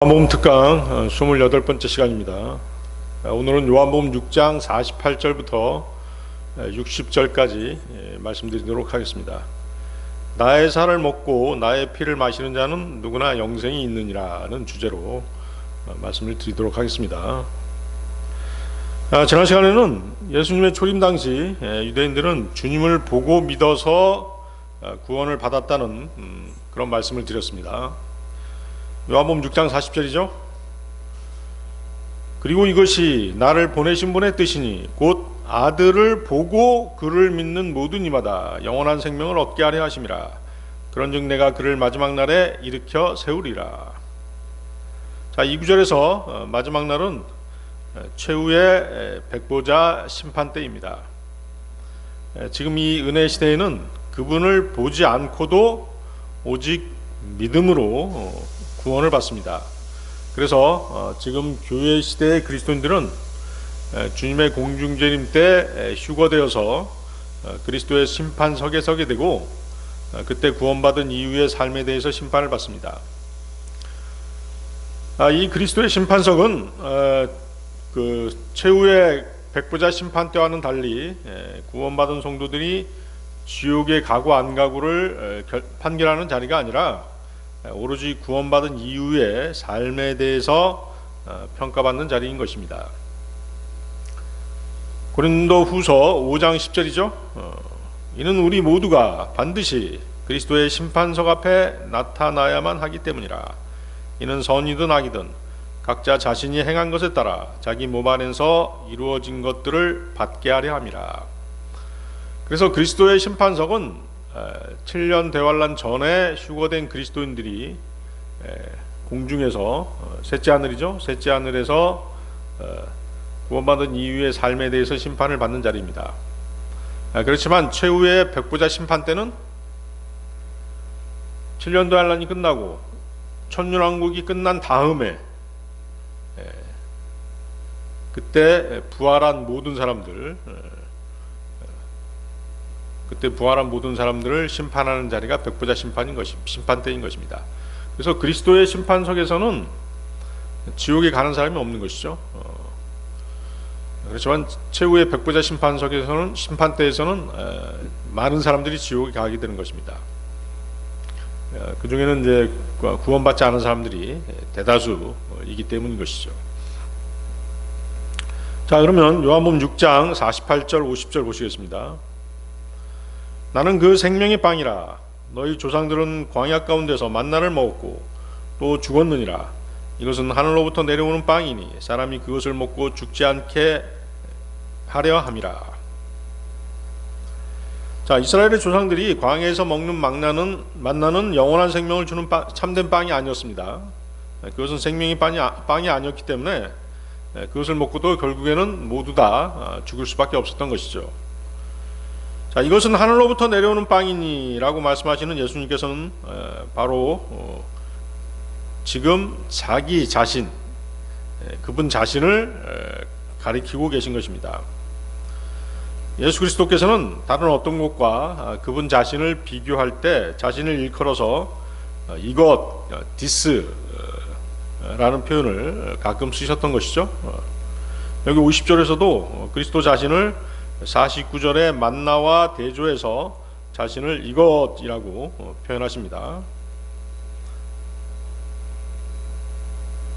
요한복음 특강 28번째 시간입니다. 오늘은 요한복음 6장 48절부터 60절까지 말씀드리도록 하겠습니다. 나의 살을 먹고 나의 피를 마시는 자는 누구나 영생이 있느니라는 주제로 말씀을 드리도록 하겠습니다. 지난 시간에는 예수님의 초림 당시 유대인들은 주님을 보고 믿어서 구원을 받았다는 그런 말씀을 드렸습니다. 요한복음 6장 40절이죠. 그리고 이것이 나를 보내신 분의 뜻이니 곧 아들을 보고 그를 믿는 모든 이마다 영원한 생명을 얻게 하려 하심이라. 그런즉 내가 그를 마지막 날에 일으켜 세우리라. 자, 이 구절에서 마지막 날은 최후의 백보자 심판 때입니다. 지금 이 은혜 시대에는 그분을 보지 않고도 오직 믿음으로 구원을 받습니다. 그래서 지금 교회 시대의 그리스도인들은 주님의 공중재림 때 휴거되어서 그리스도의 심판석에 서게 되고 그때 구원받은 이후의 삶에 대해서 심판을 받습니다. 이 그리스도의 심판석은 그 최후의 백보자 심판 때와는 달리 구원받은 성도들이 지옥에 가고 안 가고를 판결하는 자리가 아니라 오로지 구원받은 이후의 삶에 대해서 평가받는 자리인 것입니다. 고린도 후서 5장 10절이죠. 이는 우리 모두가 반드시 그리스도의 심판석 앞에 나타나야만 하기 때문이라. 이는 선이든 악이든 각자 자신이 행한 것에 따라 자기 몸 안에서 이루어진 것들을 받게 하려 함이라. 그래서 그리스도의 심판석은 7년 대환란 전에 휴거된 그리스도인들이 공중에서 셋째 하늘이죠. 셋째 하늘에서 구원받은 이후의 삶에 대해서 심판을 받는 자리입니다. 그렇지만 최후의 백보자 심판 때는 7년 대환란이 끝나고 천년왕국이 끝난 다음에 그때 부활한 모든 사람들을 심판하는 자리가 백보자 심판 때인 것입니다. 그래서 그리스도의 심판석에서는 지옥에 가는 사람이 없는 것이죠. 그렇지만 최후의 백보자 심판 때에서는 많은 사람들이 지옥에 가게 되는 것입니다. 그 중에는 이제 구원받지 않은 사람들이 대다수이기 때문인 것이죠. 자, 그러면 요한복음 6장 48절 50절 보시겠습니다. 나는 그 생명의 빵이라. 너희 조상들은 광야 가운데서 만나를 먹었고 또 죽었느니라. 이것은 하늘로부터 내려오는 빵이니 사람이 그것을 먹고 죽지 않게 하려 함이라. 자, 이스라엘의 조상들이 광야에서 먹는 만나는 영원한 생명을 주는 참된 빵이 아니었습니다. 그것은 생명의 빵이 아니었기 때문에 그것을 먹고도 결국에는 모두 다 죽을 수밖에 없었던 것이죠. 자, 이것은 하늘로부터 내려오는 빵이니 라고 말씀하시는 예수님께서는 바로 지금 자기 자신, 그분 자신을 가리키고 계신 것입니다. 예수 그리스도께서는 다른 어떤 것과 그분 자신을 비교할 때 자신을 일컬어서 이것, this 라는 표현을 가끔 쓰셨던 것이죠. 여기 50절에서도 그리스도 자신을 49절에 만나와 대조해서 자신을 이것이라고 표현하십니다.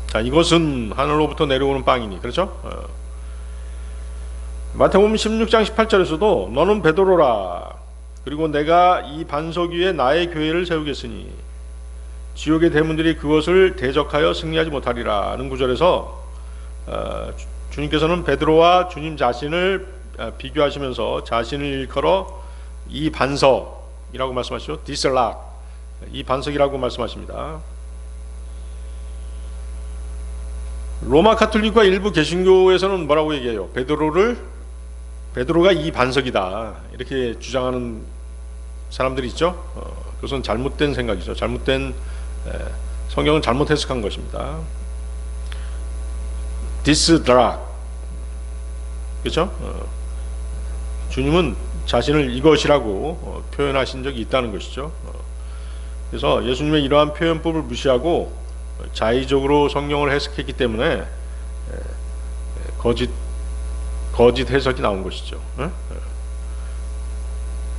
자, 이것은 하늘로부터 내려오는 빵이니, 그렇죠? 마태복음 16장 18절에서도 너는 베드로라. 그리고 내가 이 반석 위에 나의 교회를 세우겠으니 지옥의 대문들이 그것을 대적하여 승리하지 못하리라는 구절에서 주님께서는 베드로와 주님 자신을 비교하시면서 자신을 일컬어 이 반석이라고 말씀하시죠. This rock, 이 반석이라고 말씀하십니다. 로마 카톨릭과 일부 개신교에서는 뭐라고 얘기해요? 베드로가 이 반석이다 이렇게 주장하는 사람들이 있죠. 그것은 잘못된 생각이죠. 성경은 잘못 해석한 것입니다. This rock, 그렇죠? 주님은 자신을 이것이라고 표현하신 적이 있다는 것이죠. 그래서 예수님의 이러한 표현법을 무시하고 자의적으로 성경을 해석했기 때문에 거짓 해석이 나온 것이죠.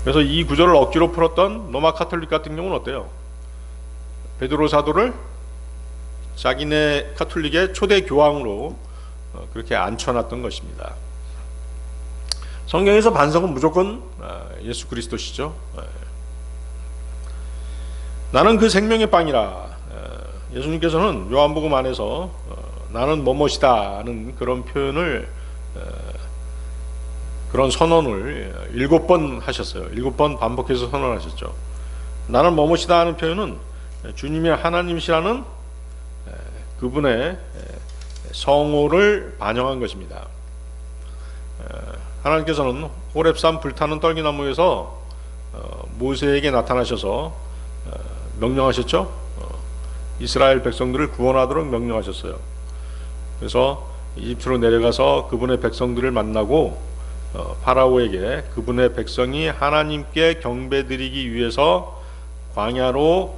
그래서 이 구절을 억지로 풀었던 로마 카톨릭 같은 경우는 어때요? 베드로 사도를 자기네 카톨릭의 초대 교황으로 그렇게 앉혀놨던 것입니다. 성경에서 반석은 무조건 예수 그리스도시죠. 나는 그 생명의 빵이라. 예수님께서는 요한복음 안에서 나는 뭐뭐시다는 그런 표현을 그런 선언을 7번 하셨어요. 7번 반복해서 선언하셨죠. 나는 뭐뭐시다 하는 표현은 주님이 하나님이시라는 그분의 성호를 반영한 것입니다. 하나님께서는 호렙산 불타는 떨기나무에서 모세에게 나타나셔서 명령하셨죠. 이스라엘 백성들을 구원하도록 명령하셨어요. 그래서 이집트로 내려가서 그분의 백성들을 만나고 파라오에게 그분의 백성이 하나님께 경배드리기 위해서 광야로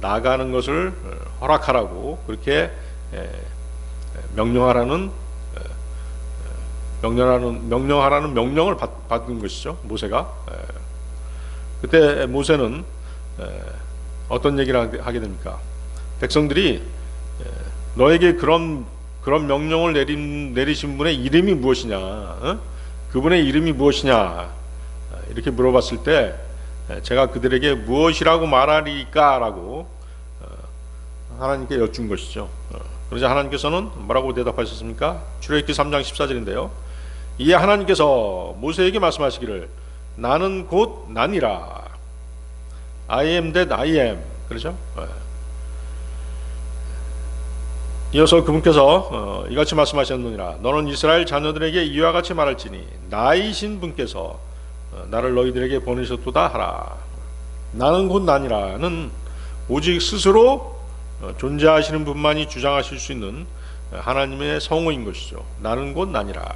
나가는 것을 허락하라고 그렇게 명령하라는 명령을 받은 것이죠. 모세가. 그때 모세는 어떤 얘기를 하게 됩니까? 백성들이 너에게 그런 명령을 내리신 분의 이름이 무엇이냐, 그분의 이름이 무엇이냐 이렇게 물어봤을 때 제가 그들에게 무엇이라고 말하리까라고 하나님께 여쭌 것이죠. 그러자 하나님께서는 뭐라고 대답하셨습니까? 출애굽기 3장 14절인데요. 이에 하나님께서 모세에게 말씀하시기를 나는 곧 나니라. I am that I am. 그렇죠? 이어서 그분께서 이같이 말씀하셨느니라. 너는 이스라엘 자녀들에게 이와 같이 말할지니 나이신 분께서 나를 너희들에게 보내셨도다 하라. 나는 곧 나니라는 오직 스스로 존재하시는 분만이 주장하실 수 있는 하나님의 성호인 것이죠. 나는 곧 나니라.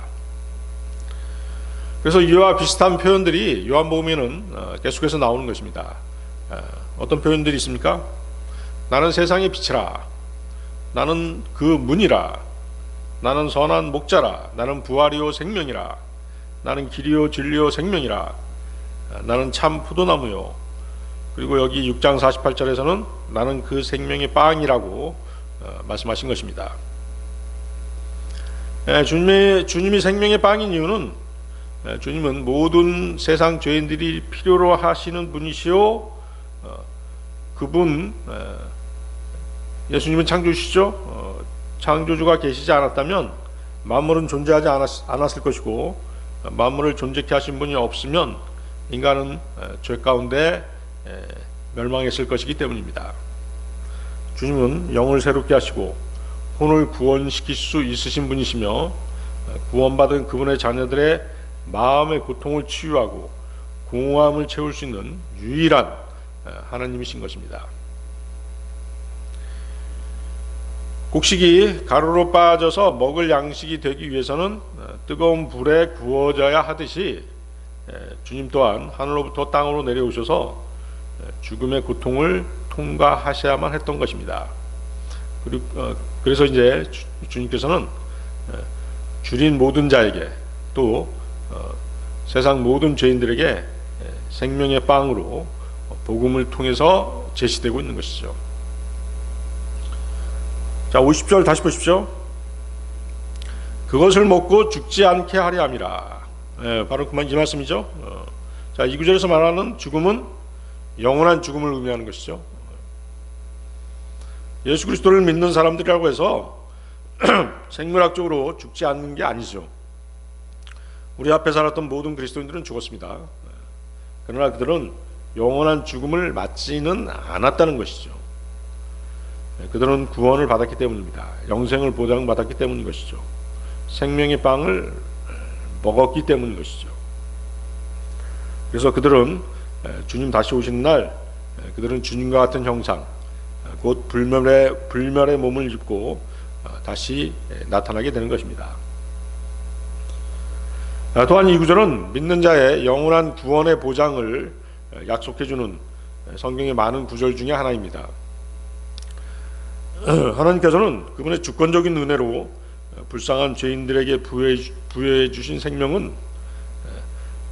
그래서 이와 비슷한 표현들이 요한복음에는 계속해서 나오는 것입니다. 어떤 표현들이 있습니까? 나는 세상의 빛이라. 나는 그 문이라. 나는 선한 목자라. 나는 부활이요 생명이라. 나는 길이요 진리요 생명이라. 나는 참 포도나무요. 그리고 여기 6장 48절에서는 나는 그 생명의 빵이라고 말씀하신 것입니다. 주님이 생명의 빵인 이유는 주님은 모든 세상 죄인들이 필요로 하시는 분이시요, 그분 예수님은 창조주시죠. 창조주가 계시지 않았다면 만물은 존재하지 않았을 것이고, 만물을 존재케 하신 분이 없으면 인간은 죄 가운데 멸망했을 것이기 때문입니다. 주님은 영을 새롭게 하시고 혼을 구원시킬 수 있으신 분이시며, 구원받은 그분의 자녀들의 마음의 고통을 치유하고 공허함을 채울 수 있는 유일한 하나님이신 것입니다. 곡식이 가루로 빠져서 먹을 양식이 되기 위해서는 뜨거운 불에 구워져야 하듯이 주님 또한 하늘로부터 땅으로 내려오셔서 죽음의 고통을 통과하셔야만 했던 것입니다. 그래서 이제 주님께서는 줄인 모든 자에게 또 세상 모든 죄인들에게 생명의 빵으로 복음을 통해서 제시되고 있는 것이죠. 자, 50절 다시 보십시오. 그것을 먹고 죽지 않게 하려 함이라. 바로 이 말씀이죠. 자, 이 구절에서 말하는 죽음은 영원한 죽음을 의미하는 것이죠. 예수 그리스도를 믿는 사람들이라고 해서 생물학적으로 죽지 않는 게 아니죠. 우리 앞에 살았던 모든 그리스도인들은 죽었습니다. 그러나 그들은 영원한 죽음을 맞지는 않았다는 것이죠. 그들은 구원을 받았기 때문입니다. 영생을 보장받았기 때문인 것이죠. 생명의 빵을 먹었기 때문인 것이죠. 그래서 그들은 주님 다시 오시는 날 그들은 주님과 같은 형상, 곧 불멸의 몸을 입고 다시 나타나게 되는 것입니다. 또한 이 구절은 믿는 자의 영원한 구원의 보장을 약속해주는 성경의 많은 구절 중에 하나입니다. 하나님께서는 그분의 주권적인 은혜로 불쌍한 죄인들에게 부여해 주신 생명은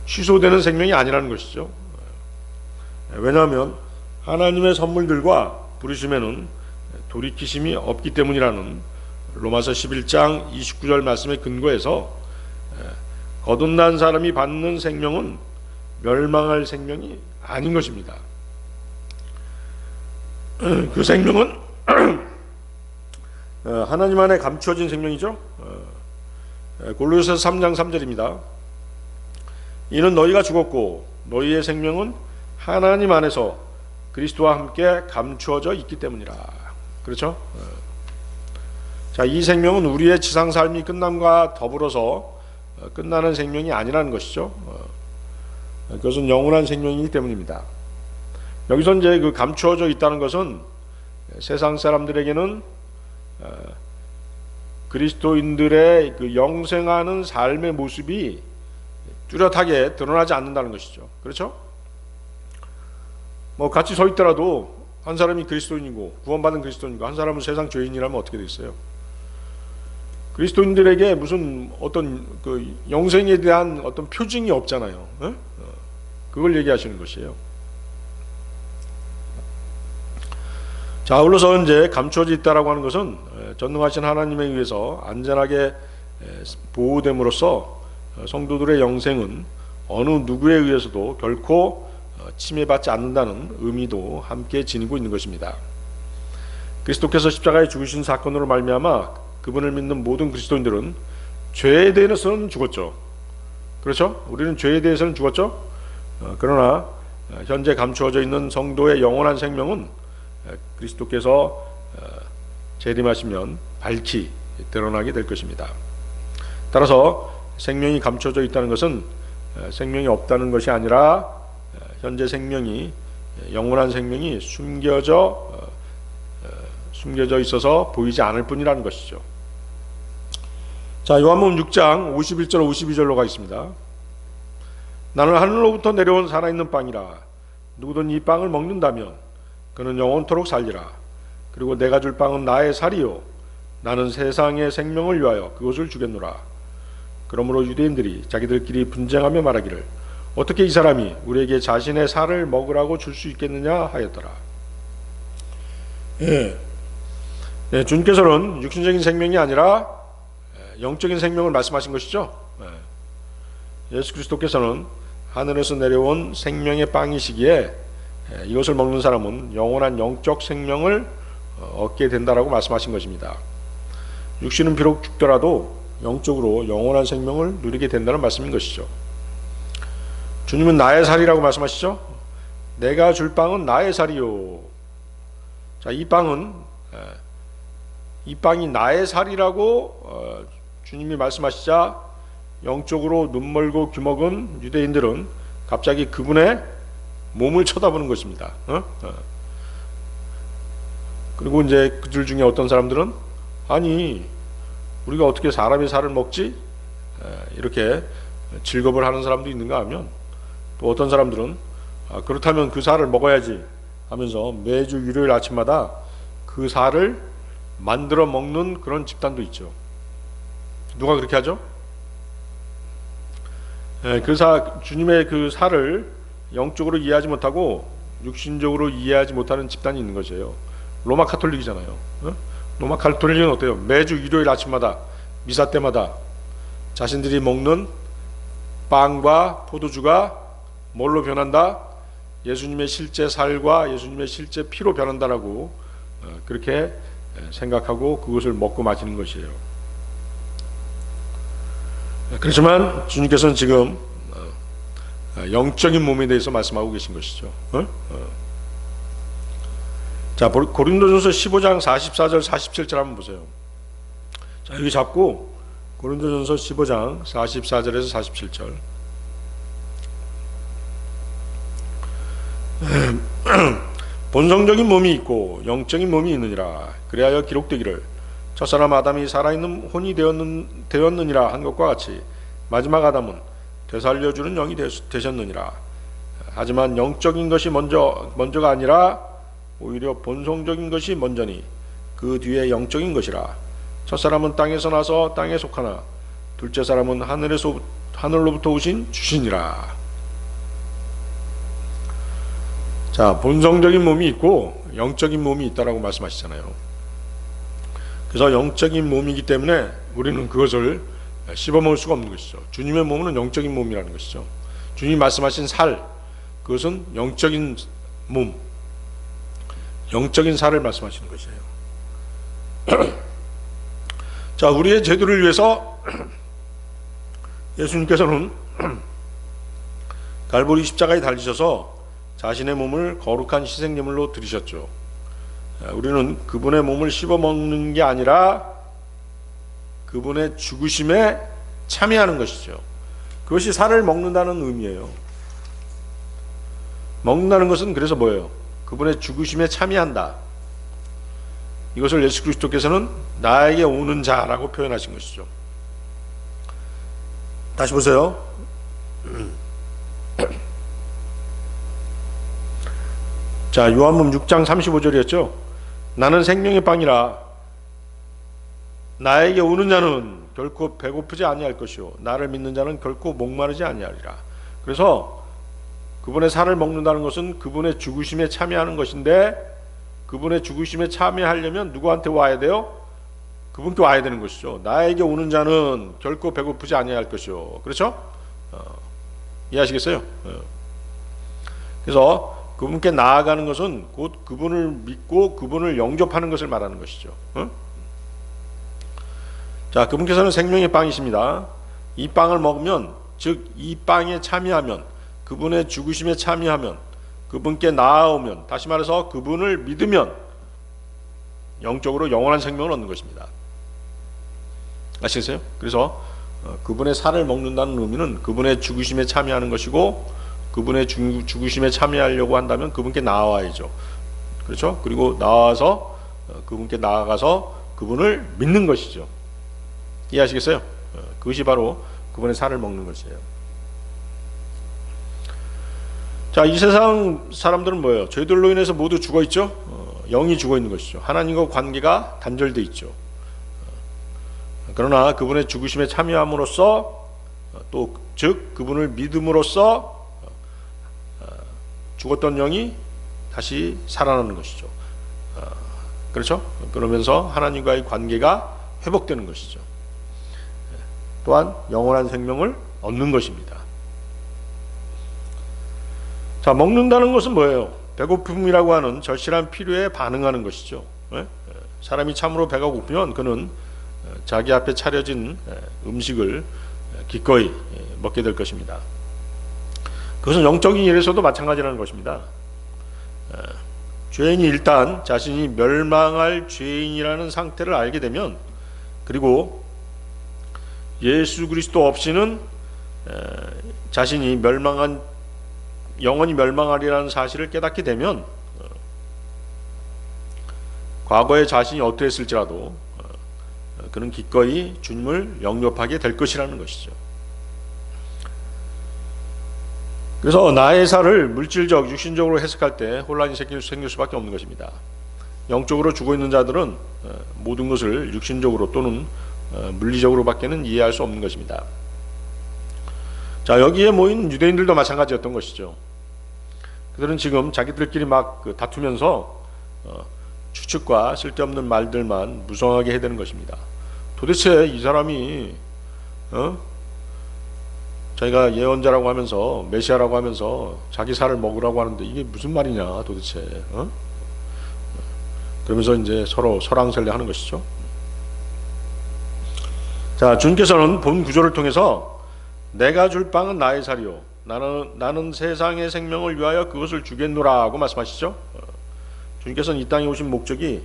취소되는 생명이 아니라는 것이죠. 왜냐하면 하나님의 선물들과 부르심에는 돌이키심이 없기 때문이라는 로마서 11장 29절 말씀에 근거해서 거듭난 사람이 받는 생명은 멸망할 생명이 아닌 것입니다. 그 생명은 하나님 안에 감추어진 생명이죠. 골로새서 3장 3절입니다. 이는 너희가 죽었고 너희의 생명은 하나님 안에서 그리스도와 함께 감추어져 있기 때문이라. 그렇죠? 자, 이 생명은 우리의 지상 삶이 끝남과 더불어서 끝나는 생명이 아니라는 것이죠. 그것은 영원한 생명이기 때문입니다. 여기서 이제 그 감추어져 있다는 것은 세상 사람들에게는 그리스도인들의 그 영생하는 삶의 모습이 뚜렷하게 드러나지 않는다는 것이죠. 그렇죠? 뭐 같이 서 있더라도 한 사람이 그리스도인이고 구원받은 그리스도인이고 한 사람은 세상 죄인이라면 어떻게 되겠어요? 그리스도인들에게 무슨 어떤 그 영생에 대한 어떤 표징이 없잖아요. 그걸 얘기하시는 것이에요. 자, 아울러서 이제 감추어져 있다라고 하는 것은 전능하신 하나님에 의해서 안전하게 보호됨으로써 성도들의 영생은 어느 누구에 의해서도 결코 침해받지 않는다는 의미도 함께 지니고 있는 것입니다. 그리스도께서 십자가에 죽으신 사건으로 말미암아 그분을 믿는 모든 그리스도인들은 죄에 대해서는 죽었죠. 그렇죠? 우리는 죄에 대해서는 죽었죠. 그러나 현재 감추어져 있는 성도의 영원한 생명은 그리스도께서 재림하시면 밝히 드러나게 될 것입니다. 따라서 생명이 감춰져 있다는 것은 생명이 없다는 것이 아니라 현재 생명이 영원한 생명이 숨겨져 있어서 보이지 않을 뿐이라는 것이죠. 자, 요한복음 6장 51절 52절로 가겠습니다. 나는 하늘로부터 내려온 살아있는 빵이라. 누구든 이 빵을 먹는다면 그는 영원토록 살리라. 그리고 내가 줄 빵은 나의 살이요 나는 세상의 생명을 위하여 그것을 주겠노라. 그러므로 유대인들이 자기들끼리 분쟁하며 말하기를 어떻게 이 사람이 우리에게 자신의 살을 먹으라고 줄 수 있겠느냐 하였더라. 주님께서는 육신적인 생명이 아니라 영적인 생명을 말씀하신 것이죠. 예수 그리스도께서는 하늘에서 내려온 생명의 빵이시기에 이것을 먹는 사람은 영원한 영적 생명을 얻게 된다라고 말씀하신 것입니다. 육신은 비록 죽더라도 영적으로 영원한 생명을 누리게 된다는 말씀인 것이죠. 주님은 나의 살이라고 말씀하시죠. 내가 줄 빵은 나의 살이요. 자, 이 빵이 나의 살이라고 주님이 말씀하시자 영적으로 눈멀고 귀먹은 유대인들은 갑자기 그분의 몸을 쳐다보는 것입니다. 그리고 이제 그들 중에 어떤 사람들은 아니 우리가 어떻게 사람의 살을 먹지? 이렇게 질겁을 하는 사람도 있는가 하면 또 어떤 사람들은 그렇다면 그 살을 먹어야지 하면서 매주 일요일 아침마다 그 살을 만들어 먹는 그런 집단도 있죠. 누가 그렇게 하죠? 주님의 그 살을 영적으로 이해하지 못하고 육신적으로 이해하지 못하는 집단이 있는 것이에요. 로마 카톨릭이잖아요. 로마 카톨릭은 어때요? 매주 일요일 아침마다 미사 때마다 자신들이 먹는 빵과 포도주가 뭘로 변한다? 예수님의 실제 살과 예수님의 실제 피로 변한다라고 그렇게 생각하고 그것을 먹고 마시는 것이에요. 그렇지만 주님께서는 지금 영적인 몸에 대해서 말씀하고 계신 것이죠. 자, 고린도전서 15장 44절 47절 한번 보세요. 자, 여기 잡고 고린도전서 15장 44절에서 47절. 본성적인 몸이 있고 영적인 몸이 있느니라. 그리하여 기록되기를 첫사람 아담이 살아있는 혼이 되었느니라 한 것과 같이 마지막 아담은 되살려주는 영이 되셨느니라. 하지만 영적인 것이 먼저가 아니라 오히려 본성적인 것이 먼저니 그 뒤에 영적인 것이라. 첫 사람은 땅에서 나서 땅에 속하나 둘째 사람은 하늘로부터 오신 주시니라. 자, 본성적인 몸이 있고 영적인 몸이 있다라고 말씀하시잖아요. 그래서 영적인 몸이기 때문에 우리는 그것을 씹어먹을 수가 없는 것이죠. 주님의 몸은 영적인 몸이라는 것이죠. 주님이 말씀하신 살, 그것은 영적인 몸, 영적인 살을 말씀하시는 것이에요. 자, 우리의 죄들을 위해서 예수님께서는 갈보리 십자가에 달리셔서 자신의 몸을 거룩한 희생제물로 드리셨죠. 우리는 그분의 몸을 씹어먹는 게 아니라 그분의 죽으심에 참여하는 것이죠. 그것이 살을 먹는다는 의미예요. 먹는다는 것은 그래서 뭐예요? 그분의 죽으심에 참여한다. 이것을 예수 그리스도께서는 나에게 오는 자라고 표현하신 것이죠. 다시 보세요. 자, 요한복음 6장 35절이었죠. 나는 생명의 빵이라 나에게 오는 자는 결코 배고프지 아니할 것이요 나를 믿는 자는 결코 목마르지 아니하리라. 그래서 그분의 살을 먹는다는 것은 그분의 죽으심에 참여하는 것인데, 그분의 죽으심에 참여하려면 누구한테 와야 돼요? 그분께 와야 되는 것이죠. 나에게 오는 자는 결코 배고프지 아니할 것이요. 그렇죠? 이해하시겠어요? 그래서 그분께 나아가는 것은 곧 그분을 믿고 그분을 영접하는 것을 말하는 것이죠. 자, 그분께서는 생명의 빵이십니다. 이 빵을 먹으면, 즉 이 빵에 참여하면, 그분의 죽으심에 참여하면, 그분께 나아오면, 다시 말해서 그분을 믿으면 영적으로 영원한 생명을 얻는 것입니다. 아시겠어요? 그래서 그분의 살을 먹는다는 의미는 그분의 죽으심에 참여하는 것이고, 그분의 죽으심에 참여하려고 한다면 그분께 나아와야죠. 그렇죠? 그리고 나와서 그분께 나아가서 그분을 믿는 것이죠. 이해하시겠어요? 그것이 바로 그분의 살을 먹는 것이에요. 자, 이 세상 사람들은 뭐예요? 죄들로 인해서 모두 죽어 있죠. 영이 죽어 있는 것이죠. 하나님과 관계가 단절되어 있죠. 그러나 그분의 죽으심에 참여함으로써, 또 즉 그분을 믿음으로써 죽었던 영이 다시 살아나는 것이죠. 그렇죠? 그러면서 하나님과의 관계가 회복되는 것이죠. 또한 영원한 생명을 얻는 것입니다. 자, 먹는다는 것은 뭐예요? 배고픔이라고 하는 절실한 필요에 반응하는 것이죠. 사람이 참으로 배가 고프면 그는 자기 앞에 차려진 음식을 기꺼이 먹게 될 것입니다. 그것은 영적인 일에서도 마찬가지라는 것입니다. 죄인이 일단 자신이 멸망할 죄인이라는 상태를 알게 되면, 그리고 예수 그리스도 없이는 자신이 영원히 멸망하리라는 사실을 깨닫게 되면, 과거에 자신이 어떠했을지라도 그는 기꺼이 주님을 영접하게 될 것이라는 것이죠. 그래서 나의 살을 물질적, 육신적으로 해석할 때 혼란이 생길 수밖에 없는 것입니다. 영적으로 죽어 있는 자들은 모든 것을 육신적으로 또는 물리적으로밖에는 이해할 수 없는 것입니다. 자, 여기에 모인 유대인들도 마찬가지였던 것이죠. 그들은 지금 자기들끼리 막 다투면서 추측과 쓸데없는 말들만 무성하게 해대는 것입니다. 도대체 이 사람이 자기가 예언자라고 하면서 메시아라고 하면서 자기 살을 먹으라고 하는데 이게 무슨 말이냐 도대체, 그러면서 이제 서로 설왕설래 하는 것이죠. 자, 주님께서는 본 구조를 통해서 내가 줄 빵은 나의 살이요 나는 세상의 생명을 위하여 그것을 주겠노라 하고 말씀하시죠. 주님께서는 이 땅에 오신 목적이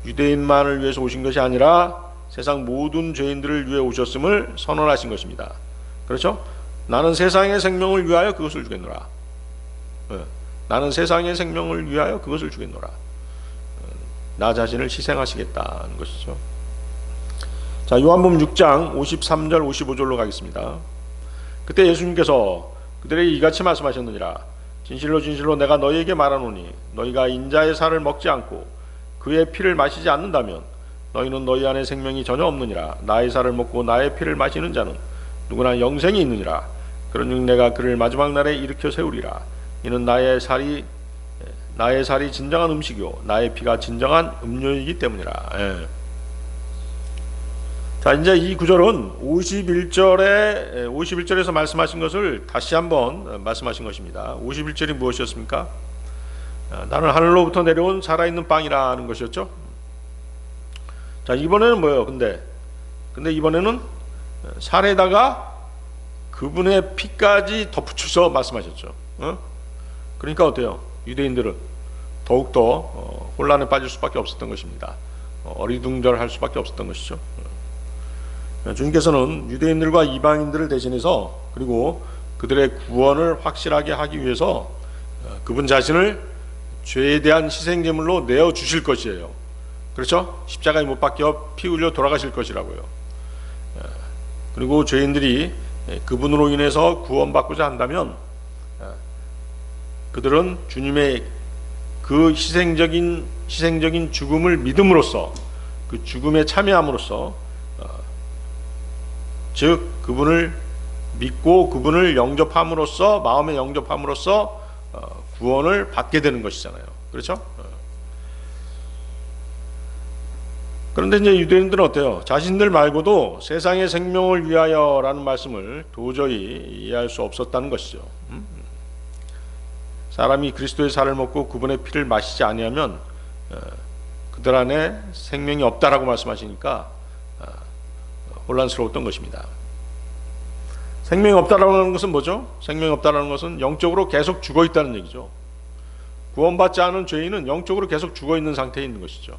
유대인만을 위해서 오신 것이 아니라 세상 모든 죄인들을 위해 오셨음을 선언하신 것입니다. 그렇죠? 나는 세상의 생명을 위하여 그것을 주겠노라. 나는 세상의 생명을 위하여 그것을 주겠노라. 나 자신을 희생하시겠다는 것이죠. 자, 요한복음 6장 53절 55절로 가겠습니다. 그때 예수님께서 그들에게 이같이 말씀하셨느니라. 진실로 진실로 내가 너희에게 말하노니 너희가 인자의 살을 먹지 않고 그의 피를 마시지 않는다면 너희는 너희 안에 생명이 전혀 없느니라. 나의 살을 먹고 나의 피를 마시는 자는 누구나 영생이 있느니라. 그런즉 내가 그를 마지막 날에 일으켜 세우리라. 이는 나의 살이 진정한 음식이요 나의 피가 진정한 음료이기 때문이라. 예. 자, 이제 이 구절은 51절에서 말씀하신 것을 다시 한번 말씀하신 것입니다. 51절이 무엇이었습니까? 나는 하늘로부터 내려온 살아있는 빵이라는 것이었죠. 자, 이번에는 뭐예요? 근데 이번에는 살에다가 그분의 피까지 덧붙여서 말씀하셨죠. 그러니까 어때요? 유대인들은 더욱더 혼란에 빠질 수밖에 없었던 것입니다. 어리둥절할 수밖에 없었던 것이죠. 주님께서는 유대인들과 이방인들을 대신해서 그리고 그들의 구원을 확실하게 하기 위해서 그분 자신을 죄에 대한 희생제물로 내어주실 것이에요. 그렇죠? 십자가에 못 박혀 피 흘려 돌아가실 것이라고요. 그리고 죄인들이 그분으로 인해서 구원받고자 한다면 그들은 주님의 그 희생적인 죽음을 믿음으로써 그 죽음에 참여함으로써 즉 그분을 믿고 그분을 영접함으로써 마음에 영접함으로써 구원을 받게 되는 것이잖아요. 그렇죠? 그런데 이제 유대인들은 어때요? 자신들 말고도 세상의 생명을 위하여라는 말씀을 도저히 이해할 수 없었다는 것이죠. 사람이 그리스도의 살을 먹고 그분의 피를 마시지 아니하면 그들 안에 생명이 없다라고 말씀하시니까 혼란스러웠던 것입니다. 생명이 없다라는 것은 뭐죠? 생명이 없다라는 것은 영적으로 계속 죽어 있다는 얘기죠. 구원받지 않은 죄인은 영적으로 계속 죽어 있는 상태에 있는 것이죠.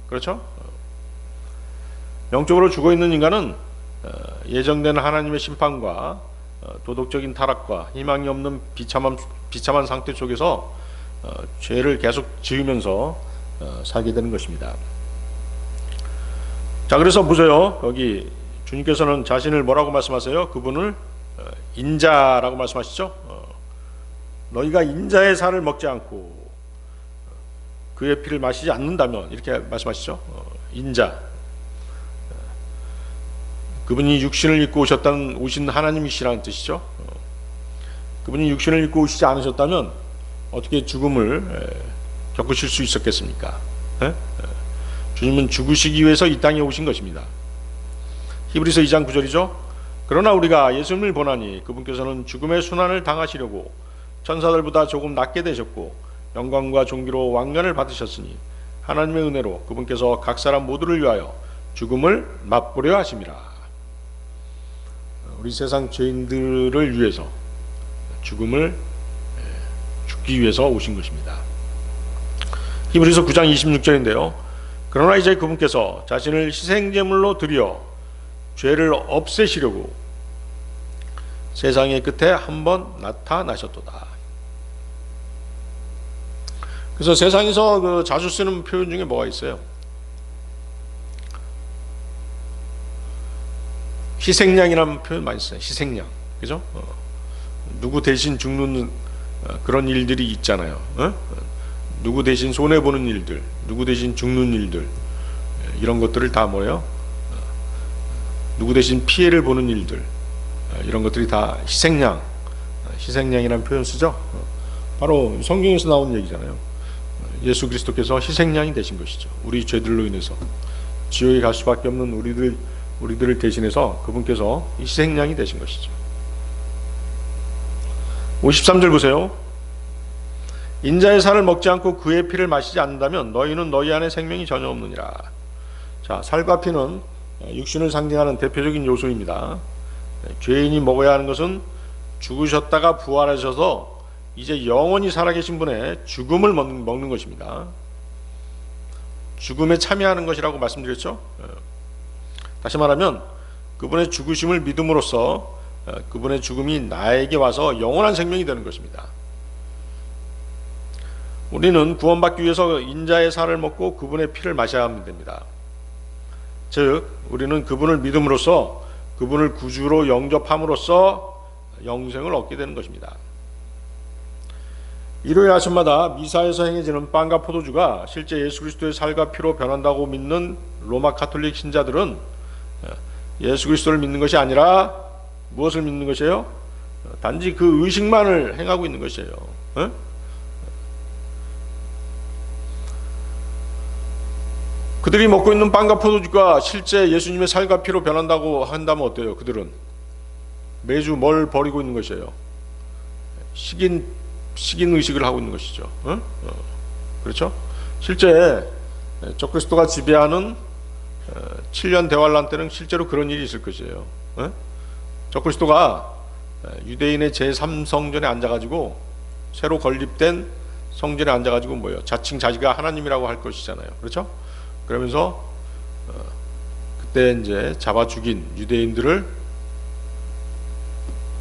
그렇죠? 영적으로 죽어 있는 인간은 예정된 하나님의 심판과 도덕적인 타락과 희망이 없는 비참한 상태 속에서 죄를 계속 지으면서 살게 되는 것입니다. 자, 그래서 보세요. 여기 주님께서는 자신을 뭐라고 말씀하세요? 그분을 인자라고 말씀하시죠. 너희가 인자의 살을 먹지 않고 그의 피를 마시지 않는다면 이렇게 말씀하시죠. 인자, 그분이 육신을 입고 오신 하나님이시라는 뜻이죠. 그분이 육신을 입고 오시지 않으셨다면 어떻게 죽음을 겪으실 수 있었겠습니까? 주님은 죽으시기 위해서 이 땅에 오신 것입니다. 히브리서 2장 9절이죠. 그러나 우리가 예수님을 보나니 그분께서는 죽음의 순환을 당하시려고 천사들보다 조금 낮게 되셨고 영광과 존귀로 왕관을 받으셨으니 하나님의 은혜로 그분께서 각 사람 모두를 위하여 죽음을 맛보려 하심이라. 우리 세상 죄인들을 위해서 죽기 위해서 오신 것입니다. 히브리서 9장 26절인데요. 그러나 이제 그분께서 자신을 희생제물로 드려 죄를 없애시려고 세상의 끝에 한번 나타나셨도다. 그래서 세상에서 자주 쓰는 표현 중에 뭐가 있어요? 희생양이라는 표현 많이 써요. 희생양, 그죠? 누구 대신 죽는 그런 일들이 있잖아요. 누구 대신 손해 보는 일들, 누구 대신 죽는 일들, 이런 것들을 다 뭐예요? 누구 대신 피해를 보는 일들, 이런 것들이 다 희생양이라는 표현 쓰죠. 바로 성경에서 나온 얘기잖아요. 예수 그리스도께서 희생양이 되신 것이죠. 우리 죄들로 인해서 지옥에 갈 수밖에 없는 우리들을 대신해서 그분께서 희생양이 되신 것이죠. 53절 보세요. 인자의 살을 먹지 않고 그의 피를 마시지 않는다면 너희는 너희 안에 생명이 전혀 없느니라. 자, 살과 피는 육신을 상징하는 대표적인 요소입니다. 죄인이 먹어야 하는 것은 죽으셨다가 부활하셔서 이제 영원히 살아계신 분의 죽음을 먹는 것입니다. 죽음에 참여하는 것이라고 말씀드렸죠. 다시 말하면 그분의 죽으심을 믿음으로써 그분의 죽음이 나에게 와서 영원한 생명이 되는 것입니다. 우리는 구원받기 위해서 인자의 살을 먹고 그분의 피를 마셔야 하면 됩니다. 즉 우리는 그분을 믿음으로써 그분을 구주로 영접함으로써 영생을 얻게 되는 것입니다. 일요일 아침마다 미사에서 행해지는 빵과 포도주가 실제 예수 그리스도의 살과 피로 변한다고 믿는 로마 가톨릭 신자들은 예수 그리스도를 믿는 것이 아니라 무엇을 믿는 것이에요? 단지 그 의식만을 행하고 있는 것이에요. 그들이 먹고 있는 빵과 포도주가 실제 예수님의 살과 피로 변한다고 한다면 어때요? 그들은 매주 뭘 버리고 있는 것이에요? 식인 의식을 하고 있는 것이죠. 그렇죠? 실제 적그리스도가 지배하는 7년 대환란 때는 실제로 그런 일이 있을 것이에요. 적그리스도가 유대인의 제3성전에 앉아가지고 새로 건립된 성전에 앉아가지고 뭐예요? 자칭 자기가 하나님이라고 할 것이잖아요. 그렇죠? 그러면서 그때 이제 잡아 죽인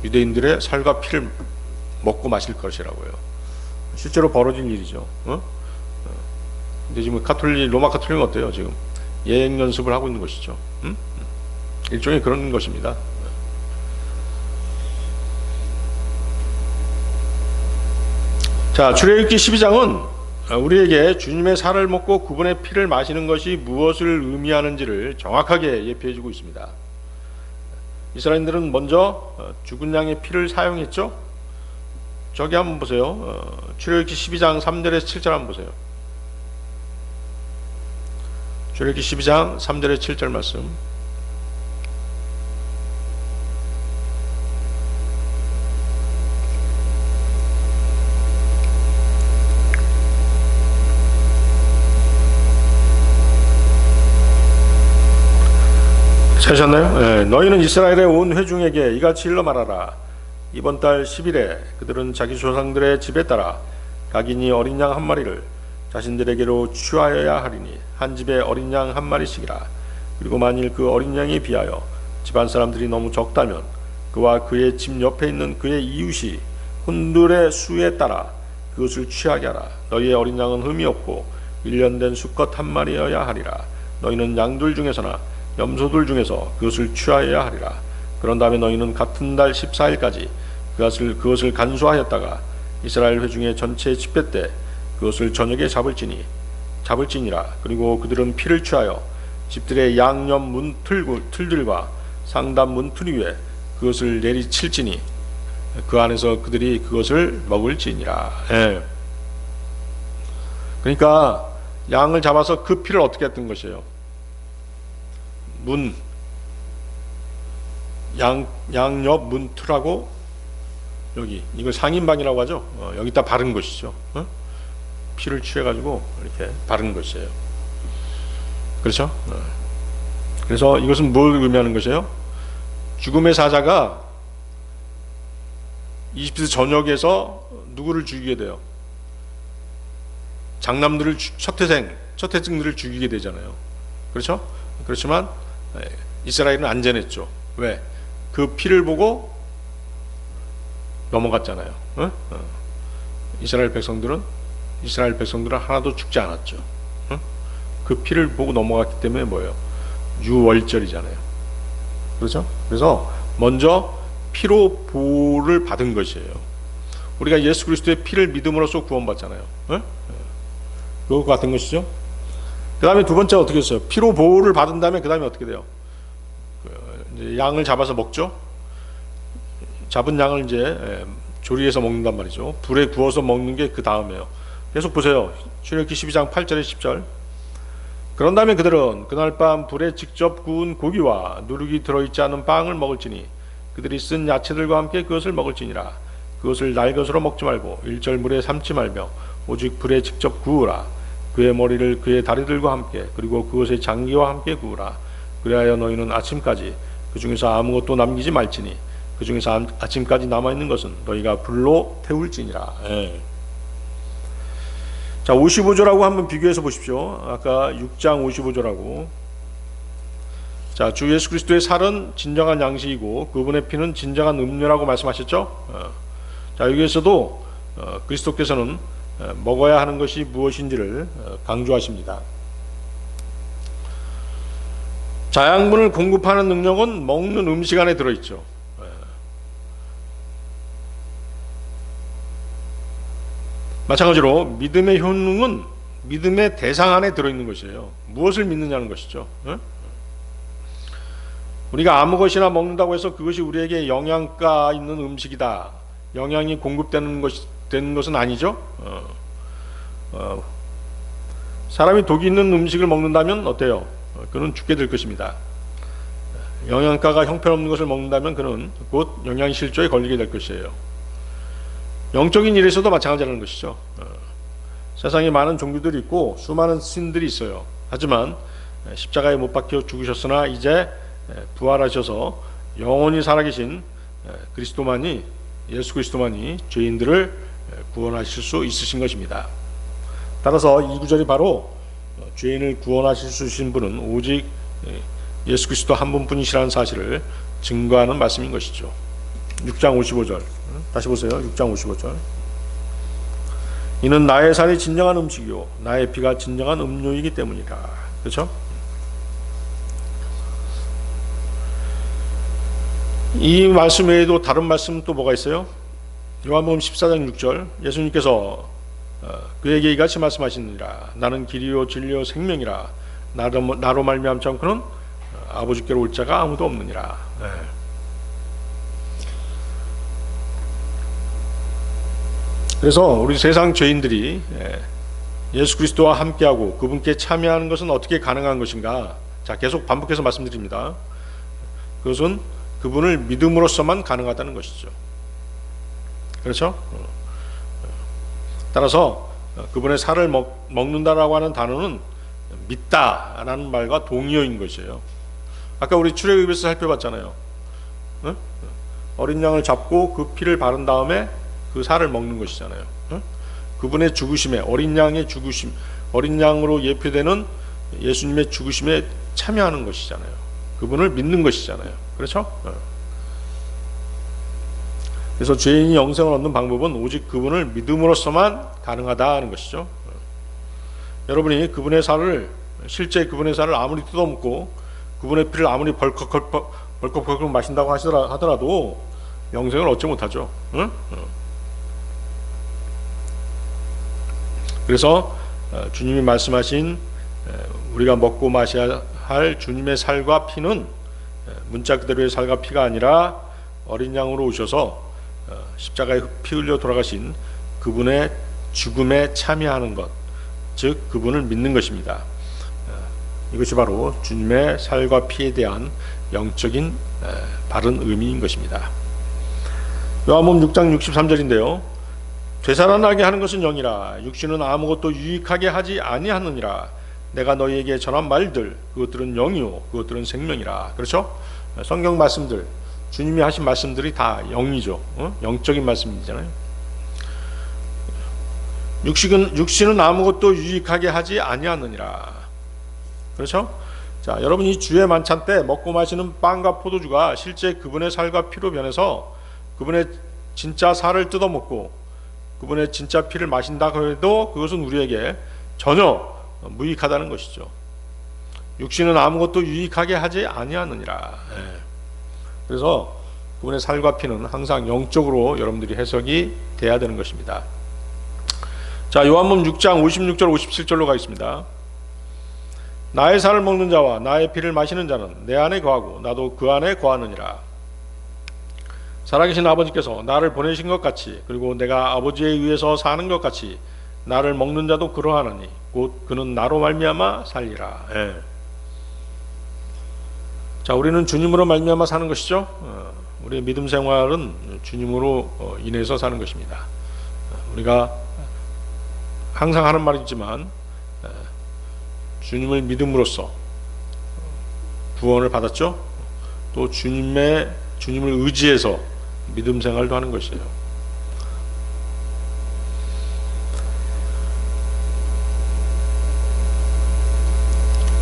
유대인들의 살과 피를 먹고 마실 것이라고요. 실제로 벌어진 일이죠. 근데 지금 로마 가톨릭은 어때요? 지금 예행 연습을 하고 있는 것이죠. 일종의 그런 것입니다. 자, 출애굽기 12장은 우리에게 주님의 살을 먹고 그분의 피를 마시는 것이 무엇을 의미하는지를 정확하게 예표해주고 있습니다. 이스라엘인들은 먼저 죽은 양의 피를 사용했죠. 저기 한번 보세요. 출애굽기 12장 3절에서 7절 한번 보세요. 출애굽기 12장 3절에서 7절 말씀. 찾으셨나요? 네. 너희는 이스라엘의 온 회중에게 이같이 일러 말하라. 이번 달 10일에 그들은 자기 조상들의 집에 따라 각인이 어린 양 한 마리를 자신들에게로 취하여야 하리니 한 집에 어린 양 한 마리씩이라. 그리고 만일 그 어린 양에 비하여 집안 사람들이 너무 적다면 그와 그의 집 옆에 있는 그의 이웃이 혼들의 수에 따라 그것을 취하게 하라. 너희의 어린 양은 흠이 없고 1년 된 수컷 한 마리여야 하리라. 너희는 양들 중에서나 염소들 중에서 그것을 취하여야 하리라. 그런 다음에 너희는 같은 달 14일까지 그것을 간수하였다가 이스라엘 회중의 전체 집회 때 그것을 저녁에 잡을지니라. 그리고 그들은 피를 취하여 집들의 양옆 문 틀들과 상단 문 틀 위에 그것을 내리칠지니 그 안에서 그들이 그것을 먹을지니라. 예. 그러니까 양을 잡아서 그 피를 어떻게 했던 것이에요? 양옆 문틀하고 여기 이걸 상인방이라고 하죠. 여기다 바른 것이죠. 피를 취해가지고 이렇게 바른 것이에요. 그렇죠? 그래서 이것은 뭘 의미하는 것이에요? 죽음의 사자가 이집트 전역에서 누구를 죽이게 돼요? 장남들을 첫태생들을 죽이게 되잖아요. 그렇죠? 그렇지만 이스라엘은 안전했죠. 왜? 그 피를 보고 넘어갔잖아요. 이스라엘 백성들은 하나도 죽지 않았죠. 그 피를 보고 넘어갔기 때문에 뭐예요? 유월절이잖아요. 그렇죠? 그래서 먼저 피로 보호를 받은 것이에요. 우리가 예수 그리스도의 피를 믿음으로써 구원받잖아요. 그거 같은 것이죠. 그 다음에 두 번째 어떻게 했어요? 피로 보호를 받은 다음에 그 다음에 어떻게 돼요? 이제 양을 잡아서 먹죠. 잡은 양을 이제 조리해서 먹는단 말이죠. 불에 구워서 먹는 게 그 다음이에요. 계속 보세요. 출애굽기 12장 8절에 10절. 그런 다음에 그들은 그날 밤 불에 직접 구운 고기와 누룩이 들어있지 않은 빵을 먹을지니 그들이 쓴 야채들과 함께 그것을 먹을지니라. 그것을 날 것으로 먹지 말고 일절물에 삶지 말며 오직 불에 직접 구우라. 그의 머리를 그의 다리들과 함께 그리고 그것의 장기와 함께 구우라. 그리하여 너희는 아침까지 그 중에서 아무것도 남기지 말지니 그 중에서 아침까지 남아있는 것은 너희가 불로 태울지니라. 자, 55조라고 한번 비교해서 보십시오. 아까 6장 55조라고. 자, 주 예수 그리스도의 살은 진정한 양식이고 그분의 피는 진정한 음료라고 말씀하셨죠. 자, 여기에서도 그리스도께서는 먹어야 하는 것이 무엇인지를 강조하십니다. 자양분을 공급하는 능력은 먹는 음식 안에 들어있죠. 마찬가지로 믿음의 효능은 믿음의 대상 안에 들어있는 것이에요. 무엇을 믿느냐는 것이죠. 우리가 아무 것이나 먹는다고 해서 그것이 우리에게 영양가 있는 음식이다, 영양이 공급되는 것은 아니죠. 사람이 독이 있는 음식을 먹는다면 어때요? 그는 죽게 될 것입니다. 영양가가 형편없는 것을 먹는다면 그는 곧 영양실조에 걸리게 될 것이에요. 영적인 일에서도 마찬가지라는 것이죠. 세상에 많은 종교들이 있고 수많은 신들이 있어요. 하지만 십자가에 못 박혀 죽으셨으나 이제 부활하셔서 영원히 살아계신 그리스도만이, 예수 그리스도만이 죄인들을 구원하실 수 있으신 것입니다. 따라서 이 구절이 바로 죄인을 구원하실 수 있으신 분은 오직 예수 그리스도 한 분뿐이시라는 사실을 증거하는 말씀인 것이죠. 6장 55절 다시 보세요. 6장 55절. 이는 나의 살이 진정한 음식이요 나의 피가 진정한 음료이기 때문이라. 그렇죠? 이 말씀 외에도 다른 말씀 또 뭐가 있어요? 요한복음 14장 6절 예수님께서 그에게 이같이 말씀하시느니라. 나는 길이요 진리요 생명이라. 나로 말미암지 않고는 아버지께로 올 자가 아무도 없느니라. 그래서 우리 세상 죄인들이 예수 그리스도와 함께하고 그분께 참여하는 것은 어떻게 가능한 것인가? 자, 계속 반복해서 말씀드립니다. 그것은 그분을 믿음으로써만 가능하다는 것이죠. 그렇죠? 따라서 그분의 살을 먹는다라고 하는 단어는 믿다라는 말과 동의어인 것이에요. 아까 우리 출애굽에서 살펴봤잖아요. 어린 양을 잡고 그 피를 바른 다음에 그 살을 먹는 것이잖아요. 그분의 죽으심에, 어린 양의 죽으심, 어린 양으로 예표되는 예수님의 죽으심에 참여하는 것이잖아요. 그분을 믿는 것이잖아요. 그렇죠? 그래서 죄인이 영생을 얻는 방법은 오직 그분을 믿음으로써만 가능하다는 것이죠. 여러분이 그분의 살을, 실제 그분의 살을 아무리 뜯어먹고 그분의 피를 아무리 벌컥벌컥 마신다고 하더라도 영생을 얻지 못하죠. 그래서 주님이 말씀하신 우리가 먹고 마셔야 할 주님의 살과 피는 문자 그대로의 살과 피가 아니라 어린 양으로 오셔서 십자가에 피 흘려 돌아가신 그분의 죽음에 참여하는 것, 즉 그분을 믿는 것입니다. 이것이 바로 주님의 살과 피에 대한 영적인 바른 의미인 것입니다. 요한복음 6장 63절인데요. 되살아나게 하는 것은 영이라 육신은 아무것도 유익하게 하지 아니하느니라. 내가 너희에게 전한 말들 그것들은 영이요 그것들은 생명이라. 그렇죠? 성경 말씀들, 주님이 하신 말씀들이 다 영이죠. 영적인 말씀이잖아요. 육신은 아무것도 유익하게 하지 아니하느니라. 그렇죠? 자, 여러분 이 주의 만찬 때 먹고 마시는 빵과 포도주가 실제 그분의 살과 피로 변해서 그분의 진짜 살을 뜯어먹고 그분의 진짜 피를 마신다 해도 그것은 우리에게 전혀 무익하다는 것이죠. 육신은 아무것도 유익하게 하지 아니하느니라. 그래서 그분의 살과 피는 항상 영적으로 여러분들이 해석이 돼야 되는 것입니다. 자, 요한복음 6장 56절 57절로 가겠습니다. 나의 살을 먹는 자와 나의 피를 마시는 자는 내 안에 거하고 나도 그 안에 거하느니라. 살아계신 아버지께서 나를 보내신 것 같이 그리고 내가 아버지에 의해서 사는 것 같이 나를 먹는 자도 그러하나니 곧 그는 나로 말미암아 살리라. 자, 우리는 주님으로 말미암아 사는 것이죠. 우리의 믿음 생활은 주님으로 인해서 사는 것입니다. 우리가 항상 하는 말이지만 주님을 믿음으로써 구원을 받았죠. 또 주님을 의지해서 믿음 생활도 하는 것이에요.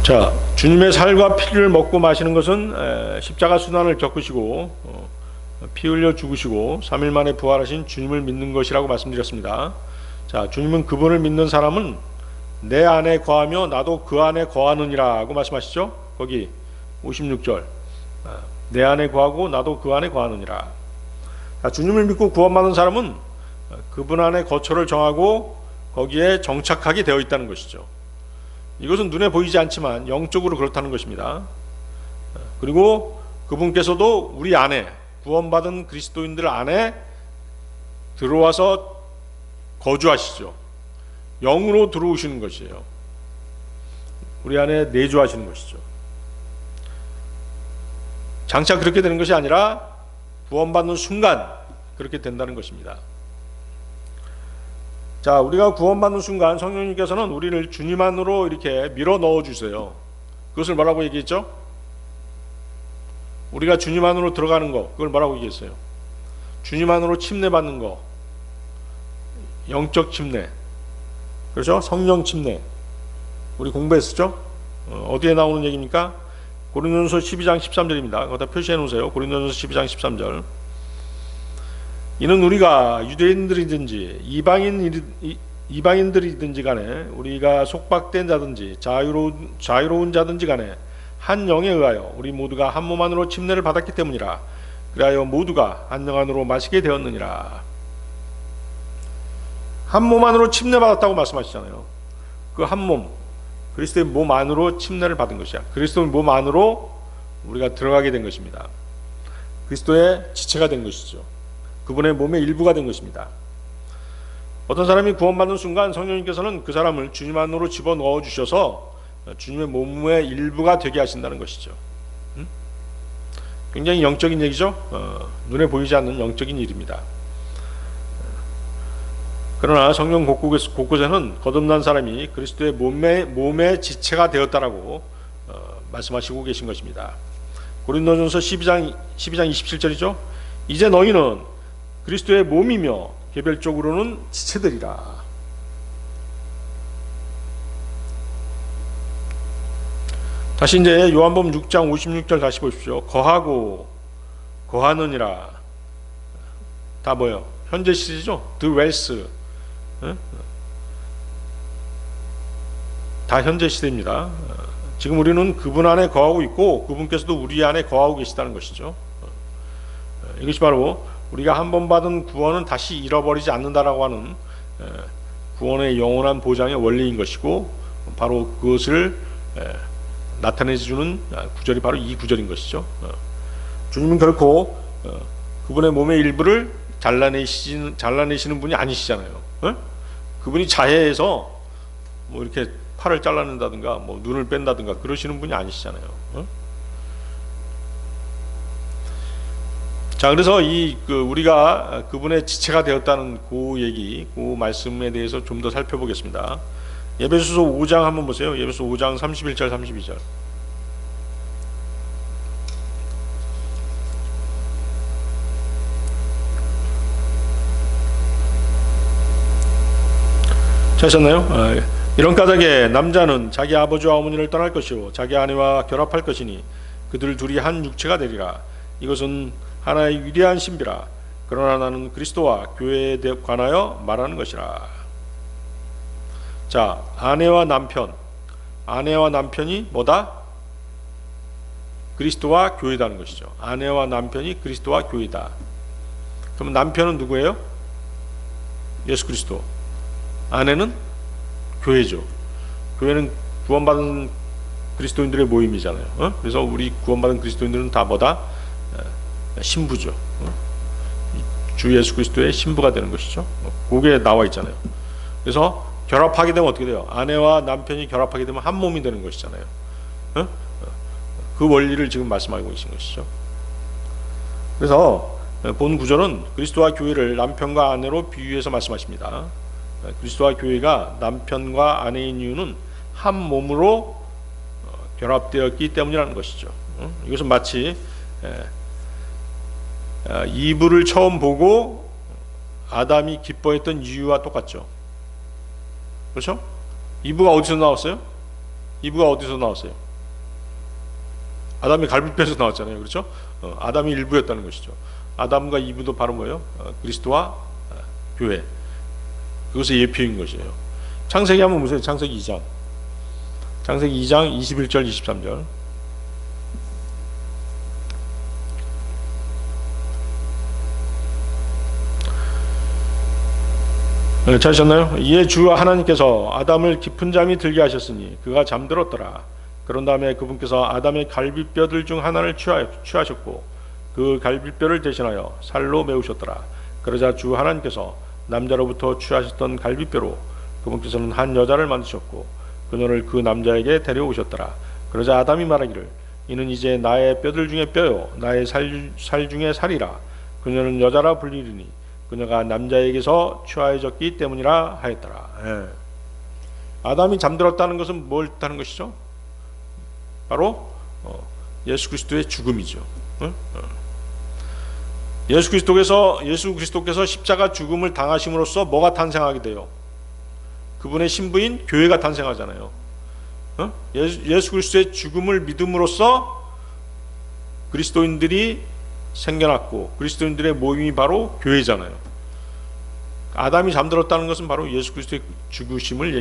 자, 주님의 살과 피를 먹고 마시는 것은 십자가 순환을 겪으시고 피 흘려 죽으시고 3일 만에 부활하신 주님을 믿는 것이라고 말씀드렸습니다. 자, 주님은 그분을 믿는 사람은 내 안에 거하며 나도 그 안에 거하느니라고 말씀하시죠. 거기 56절 내 안에 거하고 나도 그 안에 거하느니라. 자, 주님을 믿고 구원받은 사람은 그분 안에 거처를 정하고 거기에 정착하게 되어 있다는 것이죠. 이것은 눈에 보이지 않지만 영적으로 그렇다는 것입니다. 그리고 그분께서도 우리 안에, 구원받은 그리스도인들 안에 들어와서 거주하시죠. 영으로 들어오시는 것이에요. 우리 안에 내주하시는 것이죠. 장차 그렇게 되는 것이 아니라 구원받는 순간 그렇게 된다는 것입니다. 자, 우리가 구원받는 순간 성령님께서는 우리를 주님 안으로 이렇게 밀어 넣어 주세요. 그것을 뭐라고 얘기했죠? 우리가 주님 안으로 들어가는 거, 그걸 뭐라고 얘기했어요? 주님 안으로 침례받는 거, 영적 침례, 그렇죠? 성령 침례. 우리 공부했었죠? 어디에 나오는 얘기입니까? 고린도전서 12장 13절입니다. 거기다 표시해 놓으세요. 고린도전서 12장 13절. 이는 우리가 유대인들이든지 이방인들이든지 간에, 우리가 속박된 자든지 자유로운 자든지 간에 한 영에 의하여 우리 모두가 한 몸 안으로 침례를 받았기 때문이라. 그리하여 모두가 한 영 안으로 마시게 되었느니라. 한 몸 안으로 침례 받았다고 말씀하시잖아요. 그 한 몸, 그리스도의 몸 안으로 침례를 받은 것이야. 그리스도의 몸 안으로 우리가 들어가게 된 것입니다. 그리스도의 지체가 된 것이죠. 그분의 몸의 일부가 된 것입니다. 어떤 사람이 구원받는 순간 성령님께서는 그 사람을 주님 안으로 집어넣어 주셔서 주님의 몸의 일부가 되게 하신다는 것이죠. 굉장히 영적인 얘기죠. 눈에 보이지 않는 영적인 일입니다. 그러나 성경 곳곳에는 거듭난 사람이 그리스도의 몸의 지체가 되었다라고 말씀하시고 계신 것입니다. 고린도전서 12장 27절이죠. 이제 너희는 그리스도의 몸이며 개별적으로는 지체들이라. 다시 이제 요한복음 6장 56절 다시 보십시오. 거하고 거하느니라. 다 뭐예요? 현재 시제죠. dwells. 다 현재 시대입니다. 지금 우리는 그분 안에 거하고 있고 그분께서도 우리 안에 거하고 계시다는 것이죠. 이것이 바로 우리가 한 번 받은 구원은 다시 잃어버리지 않는다라고 하는 구원의 영원한 보장의 원리인 것이고, 바로 그것을 나타내주는 구절이 바로 이 구절인 것이죠. 주님은 결코 그분의 몸의 일부를 잘라내시는 분이 아니시잖아요. 그분이 자해해서 뭐 이렇게 팔을 잘라낸다든가 뭐 눈을 뺀다든가 그러시는 분이 아니시잖아요. 자, 그래서 우리가 그분의 지체가 되었다는 그 얘기, 그 말씀에 대해서 좀 더 살펴보겠습니다. 에베소서 5장 한번 보세요. 에베소서 5장 31절 32절. 찾으셨나요? 이런 까닭에 남자는 자기 아버지와 어머니를 떠날 것이요 자기 아내와 결합할 것이니 그들 둘이 한 육체가 되리라. 이것은 하나의 위대한 신비라. 그러나 나는 그리스도와 교회에 관하여 말하는 것이라. 자, 아내와 남편이 뭐다? 그리스도와 교회다는 것이죠. 아내와 남편이 그리스도와 교회다. 그럼 남편은 누구예요? 예수 그리스도. 아내는 교회죠. 교회는 구원받은 그리스도인들의 모임이잖아요. 그래서 우리 구원받은 그리스도인들은 다 뭐다? 신부죠. 주 예수 그리스도의 신부가 되는 것이죠. 그게 나와 있잖아요. 그래서 결합하게 되면 어떻게 돼요? 아내와 남편이 결합하게 되면 한 몸이 되는 것이잖아요. 그 원리를 지금 말씀하고 계신 것이죠. 그래서 본 구절은 그리스도와 교회를 남편과 아내로 비유해서 말씀하십니다. 그리스도와 교회가 남편과 아내인 이유는 한 몸으로 결합되었기 때문이라는 것이죠. 이것은 마치 이브를 처음 보고 아담이 기뻐했던 이유와 똑같죠. 그렇죠? 이브가 어디서 나왔어요? 아담이 갈비뼈에서 나왔잖아요. 그렇죠? 아담이 일부였다는 것이죠. 아담과 이브도 바로 뭐예요? 그리스도와 교회. 그것의 예표인 것이에요. 창세기 한번 보세요. 창세기 2장 21절 23절. 찾으셨나요? 이에 주 하나님께서 아담을 깊은 잠이 들게 하셨으니 그가 잠들었더라. 그런 다음에 그분께서 아담의 갈비뼈들 중 하나를 취하셨고 그 갈비뼈를 대신하여 살로 메우셨더라. 그러자 주 하나님께서 남자로부터 취하셨던 갈비뼈로 그분께서는 한 여자를 만드셨고 그녀를 그 남자에게 데려오셨더라. 그러자 아담이 말하기를 이는 이제 나의 뼈들 중에 뼈요 나의 살 중에 살이라. 그녀는 여자라 불리리니 그녀가 남자에게서 취하여졌기 때문이라 하였더라. 예. 아담이 잠들었다는 것은 뭘 뜻하는 것이죠? 바로 예수 그리스도의 죽음이죠. 예수 그리스도께서 십자가 죽음을 당하심으로써 뭐가 탄생하게 돼요? 그분의 신부인 교회가 탄생하잖아요. 예수 그리스도의 죽음을 믿음으로써 그리스도인들이 생겨났고 그리스도인들의 모임이 바로 교회잖아요. 아담이 잠들었다는 것은 바로 예수 그리스도의 죽으심을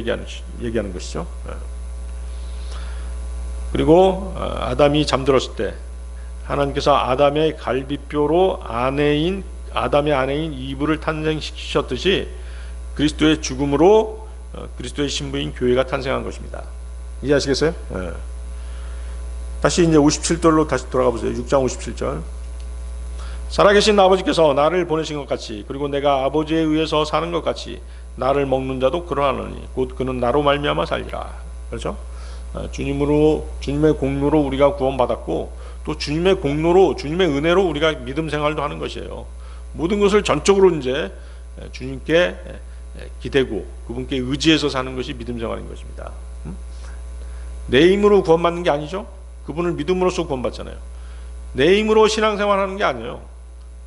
얘기하는 것이죠. 그리고 아담이 잠들었을 때 하나님께서 아담의 갈비뼈로 아담의 아내인 이브를 탄생시키셨듯이 그리스도의 죽음으로 그리스도의 신부인 교회가 탄생한 것입니다. 이해하시겠어요? 다시 이제 57절로 다시 돌아가 보세요. 6장 57절. 살아계신 아버지께서 나를 보내신 것 같이 그리고 내가 아버지에 의해서 사는 것 같이 나를 먹는 자도 그러하노니 곧 그는 나로 말미암아 살리라. 그렇죠? 주님의 공로로 우리가 구원받았고 또 주님의 공로로 주님의 은혜로 우리가 믿음 생활도 하는 것이에요. 모든 것을 전적으로 이제 주님께 기대고 그분께 의지해서 사는 것이 믿음 생활인 것입니다. 내 힘으로 구원받는 게 아니죠. 그분을 믿음으로써 구원받잖아요. 내 힘으로 신앙생활하는 게 아니에요.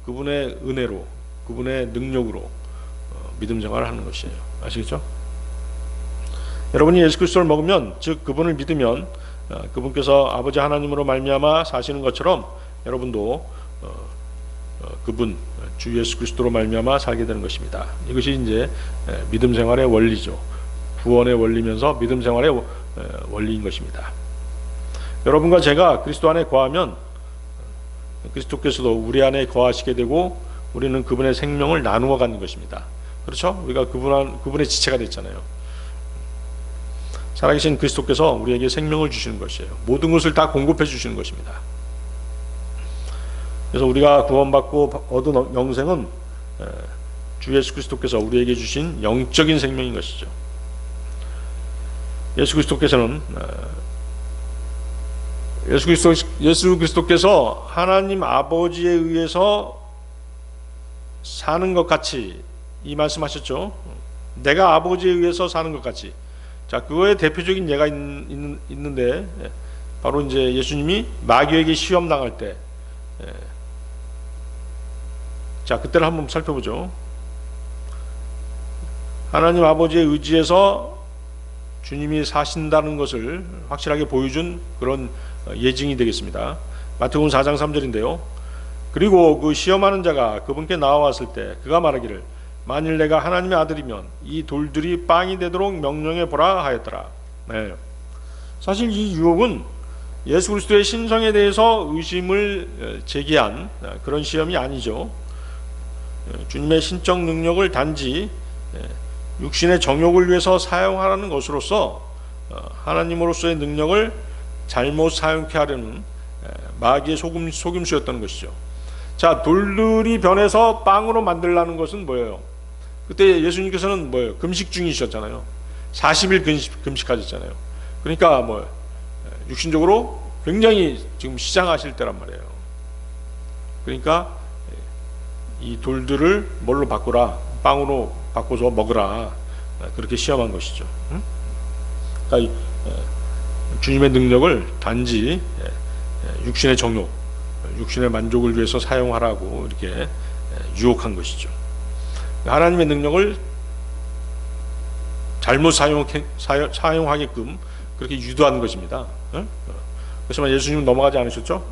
그분의 은혜로 그분의 능력으로 믿음 생활을 하는 것이에요. 아시겠죠? 여러분이 예수 그리스도를 먹으면 즉 그분을 믿으면 그분께서 아버지 하나님으로 말미암아 사시는 것처럼 여러분도 그분 주 예수 그리스도로 말미암아 살게 되는 것입니다. 이것이 이제 믿음 생활의 원리죠. 구원의 원리면서 믿음 생활의 원리인 것입니다. 여러분과 제가 그리스도 안에 거하면 그리스도께서도 우리 안에 거하시게 되고 우리는 그분의 생명을 나누어 가는 것입니다. 그렇죠? 우리가 그분의 지체가 됐잖아요. 살아계신 그리스도께서 우리에게 생명을 주시는 것이에요. 모든 것을 다 공급해 주시는 것입니다. 그래서 우리가 구원받고 얻은 영생은 주 예수 그리스도께서 우리에게 주신 영적인 생명인 것이죠. 예수 그리스도께서 하나님 아버지에 의해서 사는 것 같이 이 말씀하셨죠. 내가 아버지에 의해서 사는 것 같이. 자, 그거의 대표적인 예가 있는데 바로 이제 예수님이 마귀에게 시험 당할 때, 자 그때를 한번 살펴보죠. 하나님 아버지의 의지에서 주님이 사신다는 것을 확실하게 보여준 그런 예증이 되겠습니다. 마태복음 4장 3절인데요. 그리고 그 시험하는 자가 그분께 나와왔을 때 그가 말하기를 만일 내가 하나님의 아들이면 이 돌들이 빵이 되도록 명령해 보라 하였더라. 네. 사실 이 유혹은 예수 그리스도의 신성에 대해서 의심을 제기한 그런 시험이 아니죠. 주님의 신적 능력을 단지 육신의 정욕을 위해서 사용하라는 것으로서 하나님으로서의 능력을 잘못 사용케 하려는 마귀의 속임수였던 것이죠. 자, 돌들이 변해서 빵으로 만들라는 것은 뭐예요? 그때 예수님께서는 뭐예요? 금식 중이셨잖아요. 40일 금식하셨잖아요. 그러니까 육신적으로 굉장히 지금 시장하실 때란 말이에요. 그러니까 이 돌들을 뭘로 바꾸라? 빵으로 바꿔서 먹으라. 그렇게 시험한 것이죠. 그러니까 주님의 능력을 단지 육신의 정욕, 육신의 만족을 위해서 사용하라고 이렇게 유혹한 것이죠. 하나님의 능력을 잘못 사용하게끔 그렇게 유도하는 것입니다. 그렇지만 예수님은 넘어가지 않으셨죠?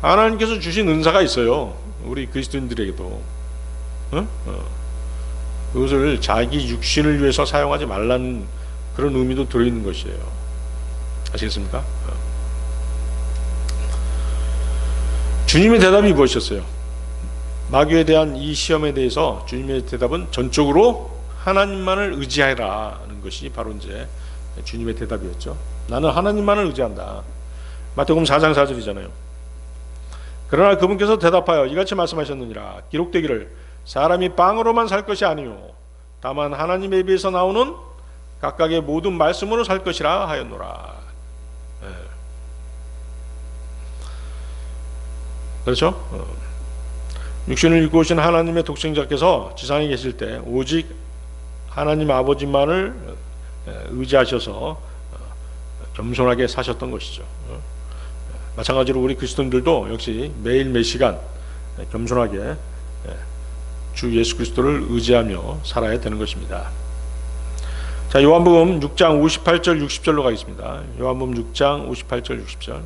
하나님께서 주신 은사가 있어요. 우리 그리스도인들에게도. 그것을 자기 육신을 위해서 사용하지 말라는 그런 의미도 들어있는 것이에요. 아시겠습니까? 주님의 대답이 무엇이었어요? 마귀에 대한 이 시험에 대해서 주님의 대답은 전적으로 하나님만을 의지하라는 것이 바로 이제 주님의 대답이었죠. 나는 하나님만을 의지한다. 마태복음 4장 4절이잖아요. 그러나 그분께서 대답하여 이같이 말씀하셨느니라. 기록되기를 사람이 빵으로만 살 것이 아니요 다만 하나님의 입에서 나오는 각각의 모든 말씀으로 살 것이라 하였노라. 그렇죠? 육신을 입고 오신 하나님의 독생자께서 지상에 계실 때 오직 하나님 아버지만을 의지하셔서 겸손하게 사셨던 것이죠. 마찬가지로 우리 그리스도인들도 역시 매일 매 시간 겸손하게 주 예수 그리스도를 의지하며 살아야 되는 것입니다. 자, 요한복음 6장 58절 60절로 가겠습니다. 요한복음 6장 58절 60절.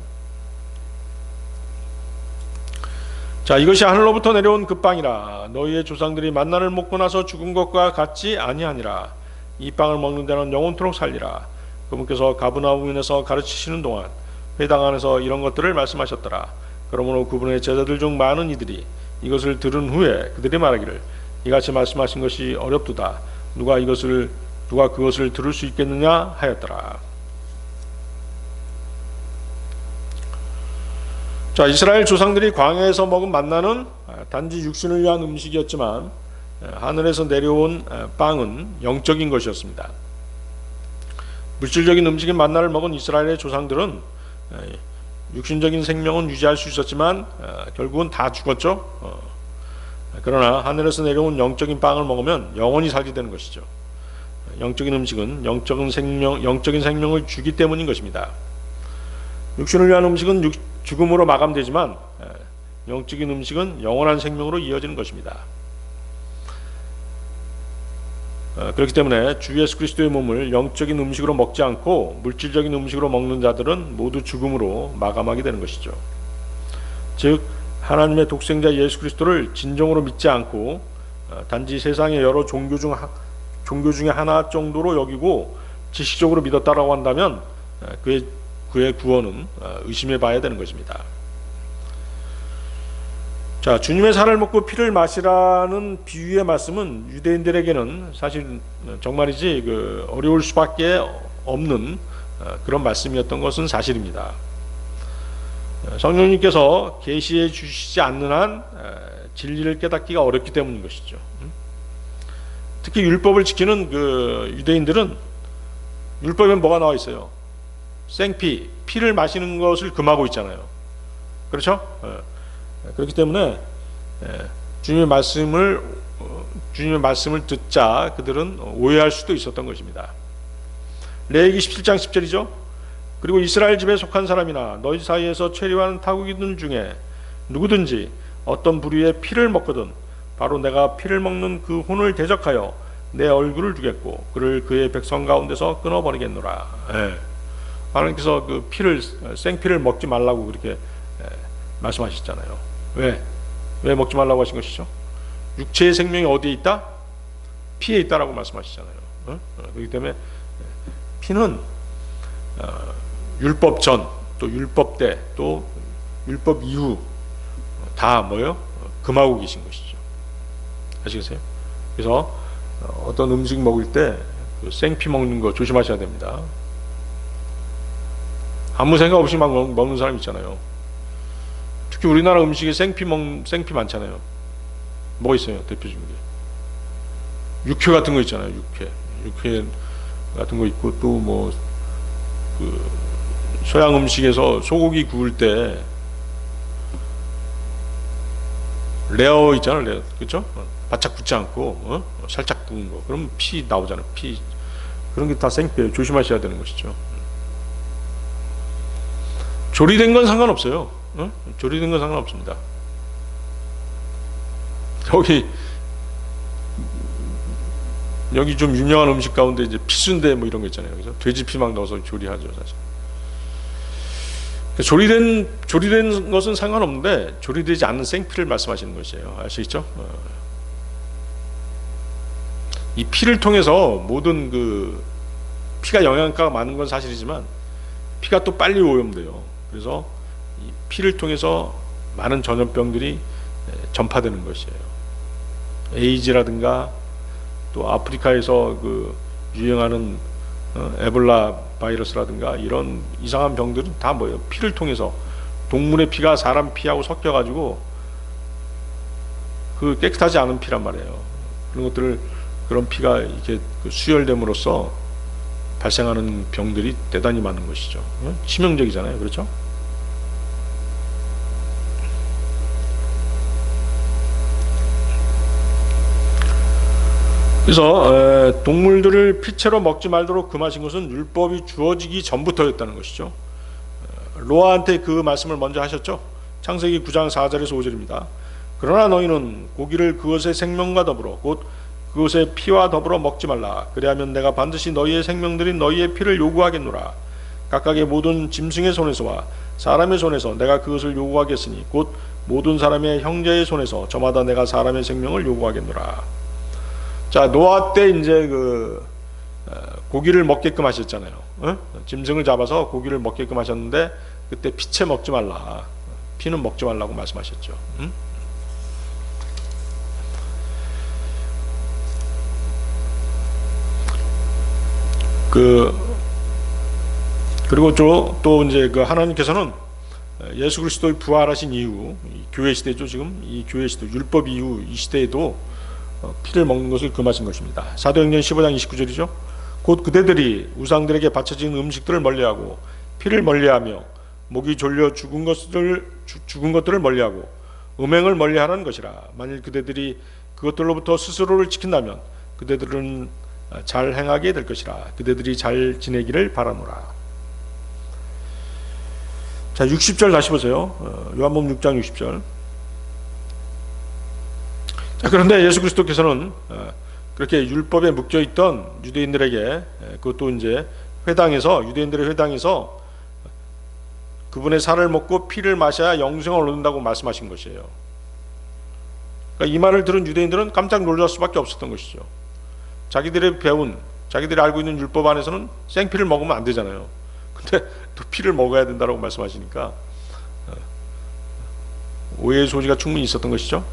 자, 이것이 하늘로부터 내려온 그 빵이라. 너희의 조상들이 만나를 먹고 나서 죽은 것과 같지 아니하니라. 이 빵을 먹는 데는 영원토록 살리라. 그분께서 가브나움에서 가르치시는 동안 회당 안에서 이런 것들을 말씀하셨더라. 그러므로 그분의 제자들 중 많은 이들이 이것을 들은 후에 그들이 말하기를 이같이 말씀하신 것이 어렵도다. 누가 그것을 들을 수 있겠느냐 하였더라. 자, 이스라엘 조상들이 광야에서 먹은 만나는 단지 육신을 위한 음식이었지만 하늘에서 내려온 빵은 영적인 것이었습니다. 물질적인 음식인 만나를 먹은 이스라엘의 조상들은 육신적인 생명은 유지할 수 있었지만 결국은 다 죽었죠. 그러나 하늘에서 내려온 영적인 빵을 먹으면 영원히 살게 되는 것이죠. 영적인 음식은 영적인 생명을 주기 때문인 것입니다. 육신을 위한 음식은 죽음으로 마감되지만 영적인 음식은 영원한 생명으로 이어지는 것입니다. 그렇기 때문에 주 예수 그리스도의 몸을 영적인 음식으로 먹지 않고 물질적인 음식으로 먹는 자들은 모두 죽음으로 마감하게 되는 것이죠. 즉 하나님의 독생자 예수 그리스도를 진정으로 믿지 않고 단지 세상의 여러 종교 중에 하나 정도로 여기고 지식적으로 믿었다라고 한다면 그의 구원은 의심해 봐야 되는 것입니다. 자, 주님의 살을 먹고 피를 마시라는 비유의 말씀은 유대인들에게는 사실 정말이지 어려울 수밖에 없는 그런 말씀이었던 것은 사실입니다. 성령님께서 계시해 주시지 않는 한 진리를 깨닫기가 어렵기 때문인 것이죠. 특히 율법을 지키는 유대인들은 율법에 뭐가 나와 있어요? 생피, 피를 마시는 것을 금하고 있잖아요. 그렇죠? 그렇기 때문에 주님의 말씀을 듣자 그들은 오해할 수도 있었던 것입니다. 레위기 17장 10절이죠. 그리고 이스라엘 집에 속한 사람이나 너희 사이에서 체류하는 타국이들 중에 누구든지 어떤 부류의 피를 먹거든 바로 내가 피를 먹는 그 혼을 대적하여 내 얼굴을 주겠고 그를 그의 백성 가운데서 끊어버리겠노라. 하나님께서 그 생피를 먹지 말라고 그렇게 말씀하셨잖아요. 왜 먹지 말라고 하신 것이죠? 육체의 생명이 어디에 있다? 피에 있다라고 말씀하시잖아요. 그렇기 때문에 피는 율법 전, 또 율법 때, 또 율법 이후 다 뭐예요? 금하고 계신 것이죠. 아시겠어요? 그래서 어떤 음식 먹을 때 생피 먹는 거 조심하셔야 됩니다. 아무 생각 없이 막 먹는 사람 있잖아요. 특히 우리나라 음식에 생피 많잖아요. 뭐 있어요? 대표적인 게 육회 같은 거 있잖아요. 육회 같은 거 있고 또 뭐 서양 음식에서 소고기 구울 때 레어 있잖아요. 레어, 그렇죠? 바짝 굽지 않고 살짝 구운 거. 그럼 피 나오잖아요. 피 그런 게 다 생피예요. 조심하셔야 되는 것이죠. 조리된 건 상관없어요. 조리된 건 상관없습니다. 여기 좀 유명한 음식 가운데 이제 피순대 뭐 이런 거 있잖아요. 그래서 돼지 피 막 넣어서 조리하죠, 사실. 조리된 것은 상관없는데 조리되지 않는 생피를 말씀하시는 것이에요. 아시겠죠? 이 피를 통해서 모든 피가 영양가가 많은 건 사실이지만 피가 또 빨리 오염돼요. 그래서 이 피를 통해서 많은 전염병들이 전파되는 것이에요. 에이즈라든가 또 아프리카에서 그 유행하는 에볼라 바이러스라든가 이런 이상한 병들은 다 뭐예요? 피를 통해서, 동물의 피가 사람 피하고 섞여가지고 그 깨끗하지 않은 피란 말이에요. 그런 것들을, 그런 피가 이렇게 수혈됨으로써 발생하는 병들이 대단히 많은 것이죠. 치명적이잖아요. 그렇죠? 그래서 동물들을 피채로 먹지 말도록 금하신 것은 율법이 주어지기 전부터였다는 것이죠. 노아한테 그 말씀을 먼저 하셨죠. 창세기 9장 4절에서 5절입니다. 그러나 너희는 고기를 그것의 생명과 더불어 곧 그것의 피와 더불어 먹지 말라. 그리하면 내가 반드시 너희의 생명들인 너희의 피를 요구하겠노라. 각각의 모든 짐승의 손에서와 사람의 손에서 내가 그것을 요구하겠으니 곧 모든 사람의 형제의 손에서 저마다 내가 사람의 생명을 요구하겠노라. 자, 노아 때 이제 고기를 먹게끔 하셨잖아요. 짐승을 잡아서 고기를 먹게끔 하셨는데 그때 피채 먹지 말라. 피는 먹지 말라고 말씀하셨죠. 그리고 또 이제 하나님께서는 예수 그리스도의 부활하신 이후, 교회 시대죠. 지금 이 교회 시대, 율법 이후 이 시대에도 피를 먹는 것을 금하신 것입니다. 사도행전 15장 29절이죠. 곧 그대들이 우상들에게 바쳐진 음식들을 멀리하고 피를 멀리하며 목이 졸려 죽은 것들을 멀리하고 음행을 멀리하라는 것이라. 만일 그대들이 그것들로부터 스스로를 지킨다면 그대들은 잘 행하게 될 것이라. 그대들이 잘 지내기를 바라노라. 자, 60절 다시 보세요. 요한복음 6장 60절. 자, 그런데 예수 그리스도께서는 그렇게 율법에 묶여 있던 유대인들에게, 그것도 이제 유대인들의 회당에서 그분의 살을 먹고 피를 마셔야 영생을 얻는다고 말씀하신 것이에요. 그러니까 이 말을 들은 유대인들은 깜짝 놀랄 수밖에 없었던 것이죠. 자기들이 알고 있는 율법 안에서는 생피를 먹으면 안 되잖아요. 근데 또 피를 먹어야 된다고 말씀하시니까 오해의 소지가 충분히 있었던 것이죠.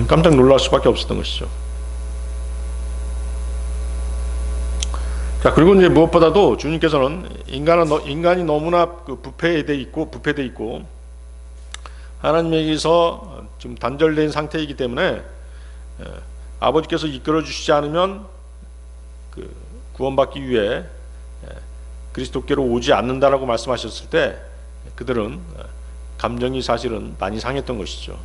깜짝 놀랄 수밖에 없었던 것이죠. 자, 그리고 이제 무엇보다도 주님께서는 인간이 너무나 부패돼 있고 하나님에게서 지금 단절된 상태이기 때문에 아버지께서 이끌어 주시지 않으면 구원받기 위해 그리스도께로 오지 않는다라고 말씀하셨을 때 그들은 감정이 사실은 많이 상했던 것이죠.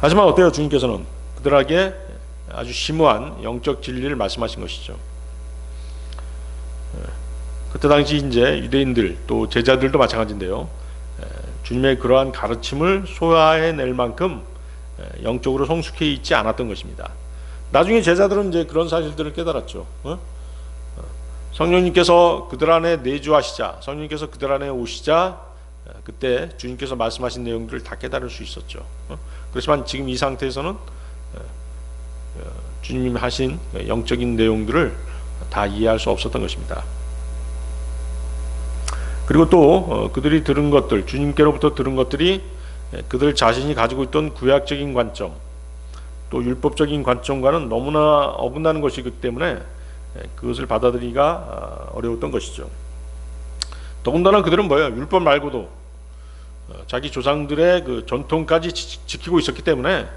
하지만 어때요? 주님께서는 그들에게 아주 심오한 영적 진리를 말씀하신 것이죠. 그때 당시 이제 유대인들 또 제자들도 마찬가지인데요. 주님의 그러한 가르침을 소화해낼 만큼 영적으로 성숙해 있지 않았던 것입니다. 나중에 제자들은 이제 그런 사실들을 깨달았죠. 성령님께서 그들 안에 내주하시자, 성령님께서 그들 안에 오시자, 그때 주님께서 말씀하신 내용들을 다 깨달을 수 있었죠. 그렇지만 지금 이 상태에서는 주님이 하신 영적인 내용들을 다 이해할 수 없었던 것입니다. 그리고 또 그들이 들은 것들, 주님께로부터 들은 것들이 그들 자신이 가지고 있던 구약적인 관점, 또 율법적인 관점과는 너무나 어긋나는 것이기 때문에 그것을 받아들이기가 어려웠던 것이죠. 더군다나 그들은 율법 말고도 자기 조상들의 그 전통까지 지키고 있었기 때문에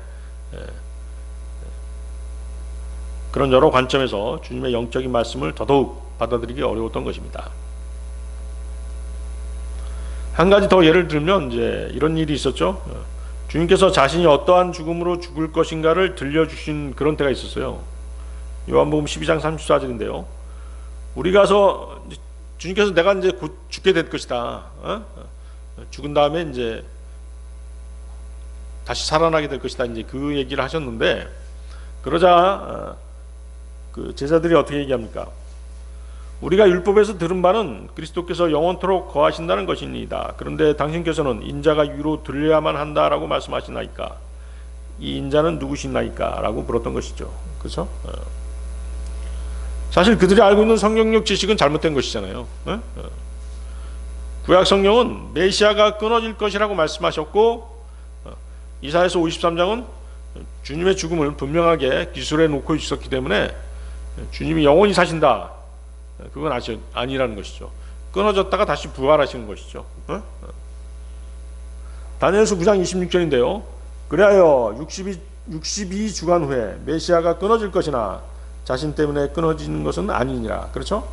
그런 여러 관점에서 주님의 영적인 말씀을 더더욱 받아들이기 어려웠던 것입니다. 한 가지 더 예를 들면 이제 이런 일이 있었죠. 주님께서 자신이 어떠한 죽음으로 죽을 것인가를 들려주신 그런 때가 있었어요. 요한복음 12장 34절인데요. 우리 가서 주님께서 내가 이제 곧 죽게 될 것이다. 죽은 다음에 이제 다시 살아나게 될 것이다. 이제 그 얘기를 하셨는데, 그러자 그 제자들이 어떻게 얘기합니까? 우리가 율법에서 들은 바는 그리스도께서 영원토록 거하신다는 것입니다. 그런데 당신께서는 인자가 위로 들려야만 한다라고 말씀하시나이까? 이 인자는 누구시나이까? 라고 물었던 것이죠. 그렇죠? 사실 그들이 알고 있는 성경적 지식은 잘못된 것이잖아요. 구약 성경은 메시아가 끊어질 것이라고 말씀하셨고 이사야서 53장은 주님의 죽음을 분명하게 기술해 놓고 있었기 때문에 주님이 영원히 사신다, 그건 아니라는 것이죠. 끊어졌다가 다시 부활하시는 것이죠. 다니엘서 9장 26절인데요. 그리하여 62주간 후에 메시아가 끊어질 것이나 자신 때문에 끊어지는 것은 아니니라. 그렇죠?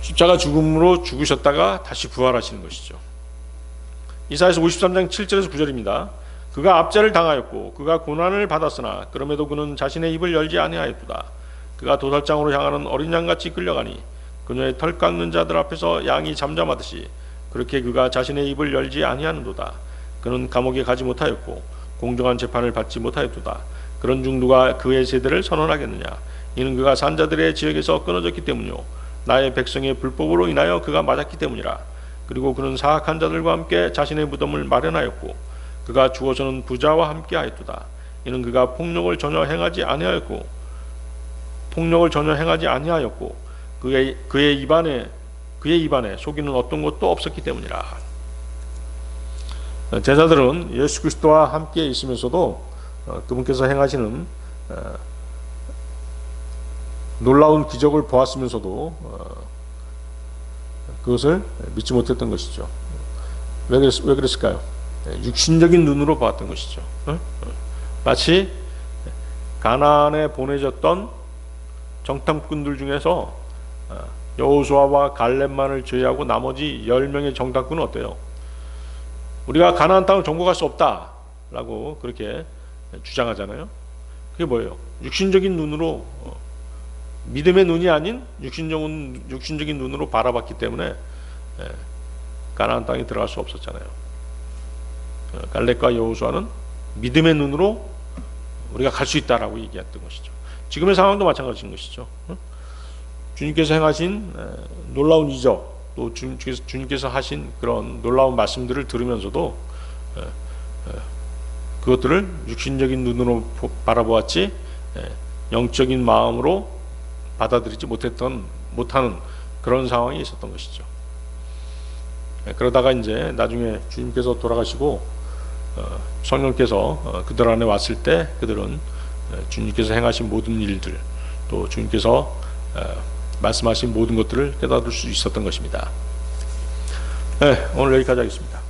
십자가 죽음으로 죽으셨다가 다시 부활하시는 것이죠. 이사야서 53장 7절에서 9절입니다. 그가 압제를 당하였고 그가 고난을 받았으나 그럼에도 그는 자신의 입을 열지 아니하였도다. 그가 도살장으로 향하는 어린 양같이 끌려가니 그녀의 털 깎는 자들 앞에서 양이 잠잠하듯이 그렇게 그가 자신의 입을 열지 아니하는도다. 그는 감옥에 가지 못하였고 공정한 재판을 받지 못하였도다. 그런 중 누가 그의 세대를 선언하겠느냐. 이는 그가 산자들의 지역에서 끊어졌기 때문이요 나의 백성의 불법으로 인하여 그가 맞았기 때문이라. 그리고 그는 사악한 자들과 함께 자신의 무덤을 마련하였고 그가 죽어서는 부자와 함께 하였도다. 이는 그가 폭력을 전혀 행하지 아니하였고 그의 입안에 속이는 어떤 것도 없었기 때문이라. 제자들은 예수 그리스도와 함께 있으면서도 그분께서 행하시는 놀라운 기적을 보았으면서도 그것을 믿지 못했던 것이죠. 왜 그랬을까요? 육신적인 눈으로 보았던 것이죠. 마치 가나안에 보내졌던 정탐꾼들 중에서 여호수아와 갈렙만을 제외하고 나머지 10명의 정탐꾼은 어때요? 우리가 가나안 땅을 정복할 수 없다라고 그렇게 주장하잖아요. 그게 뭐예요? 육신적인 눈으로, 믿음의 눈이 아닌 육신적인 눈으로 바라봤기 때문에 가나안 땅에 들어갈 수 없었잖아요. 갈렙과 여호수아는 믿음의 눈으로 우리가 갈 수 있다라고 얘기했던 것이죠. 지금의 상황도 마찬가지인 것이죠. 주님께서 행하신 놀라운 이적, 또 주님께서 하신 그런 놀라운 말씀들을 들으면서도 그것들을 육신적인 눈으로 바라보았지 영적인 마음으로 받아들이지 못하는 그런 상황이 있었던 것이죠. 그러다가 이제 나중에 주님께서 돌아가시고 성령께서 그들 안에 왔을 때 그들은 주님께서 행하신 모든 일들, 또 주님께서 말씀하신 모든 것들을 깨달을 수 있었던 것입니다. 오늘 여기까지 하겠습니다.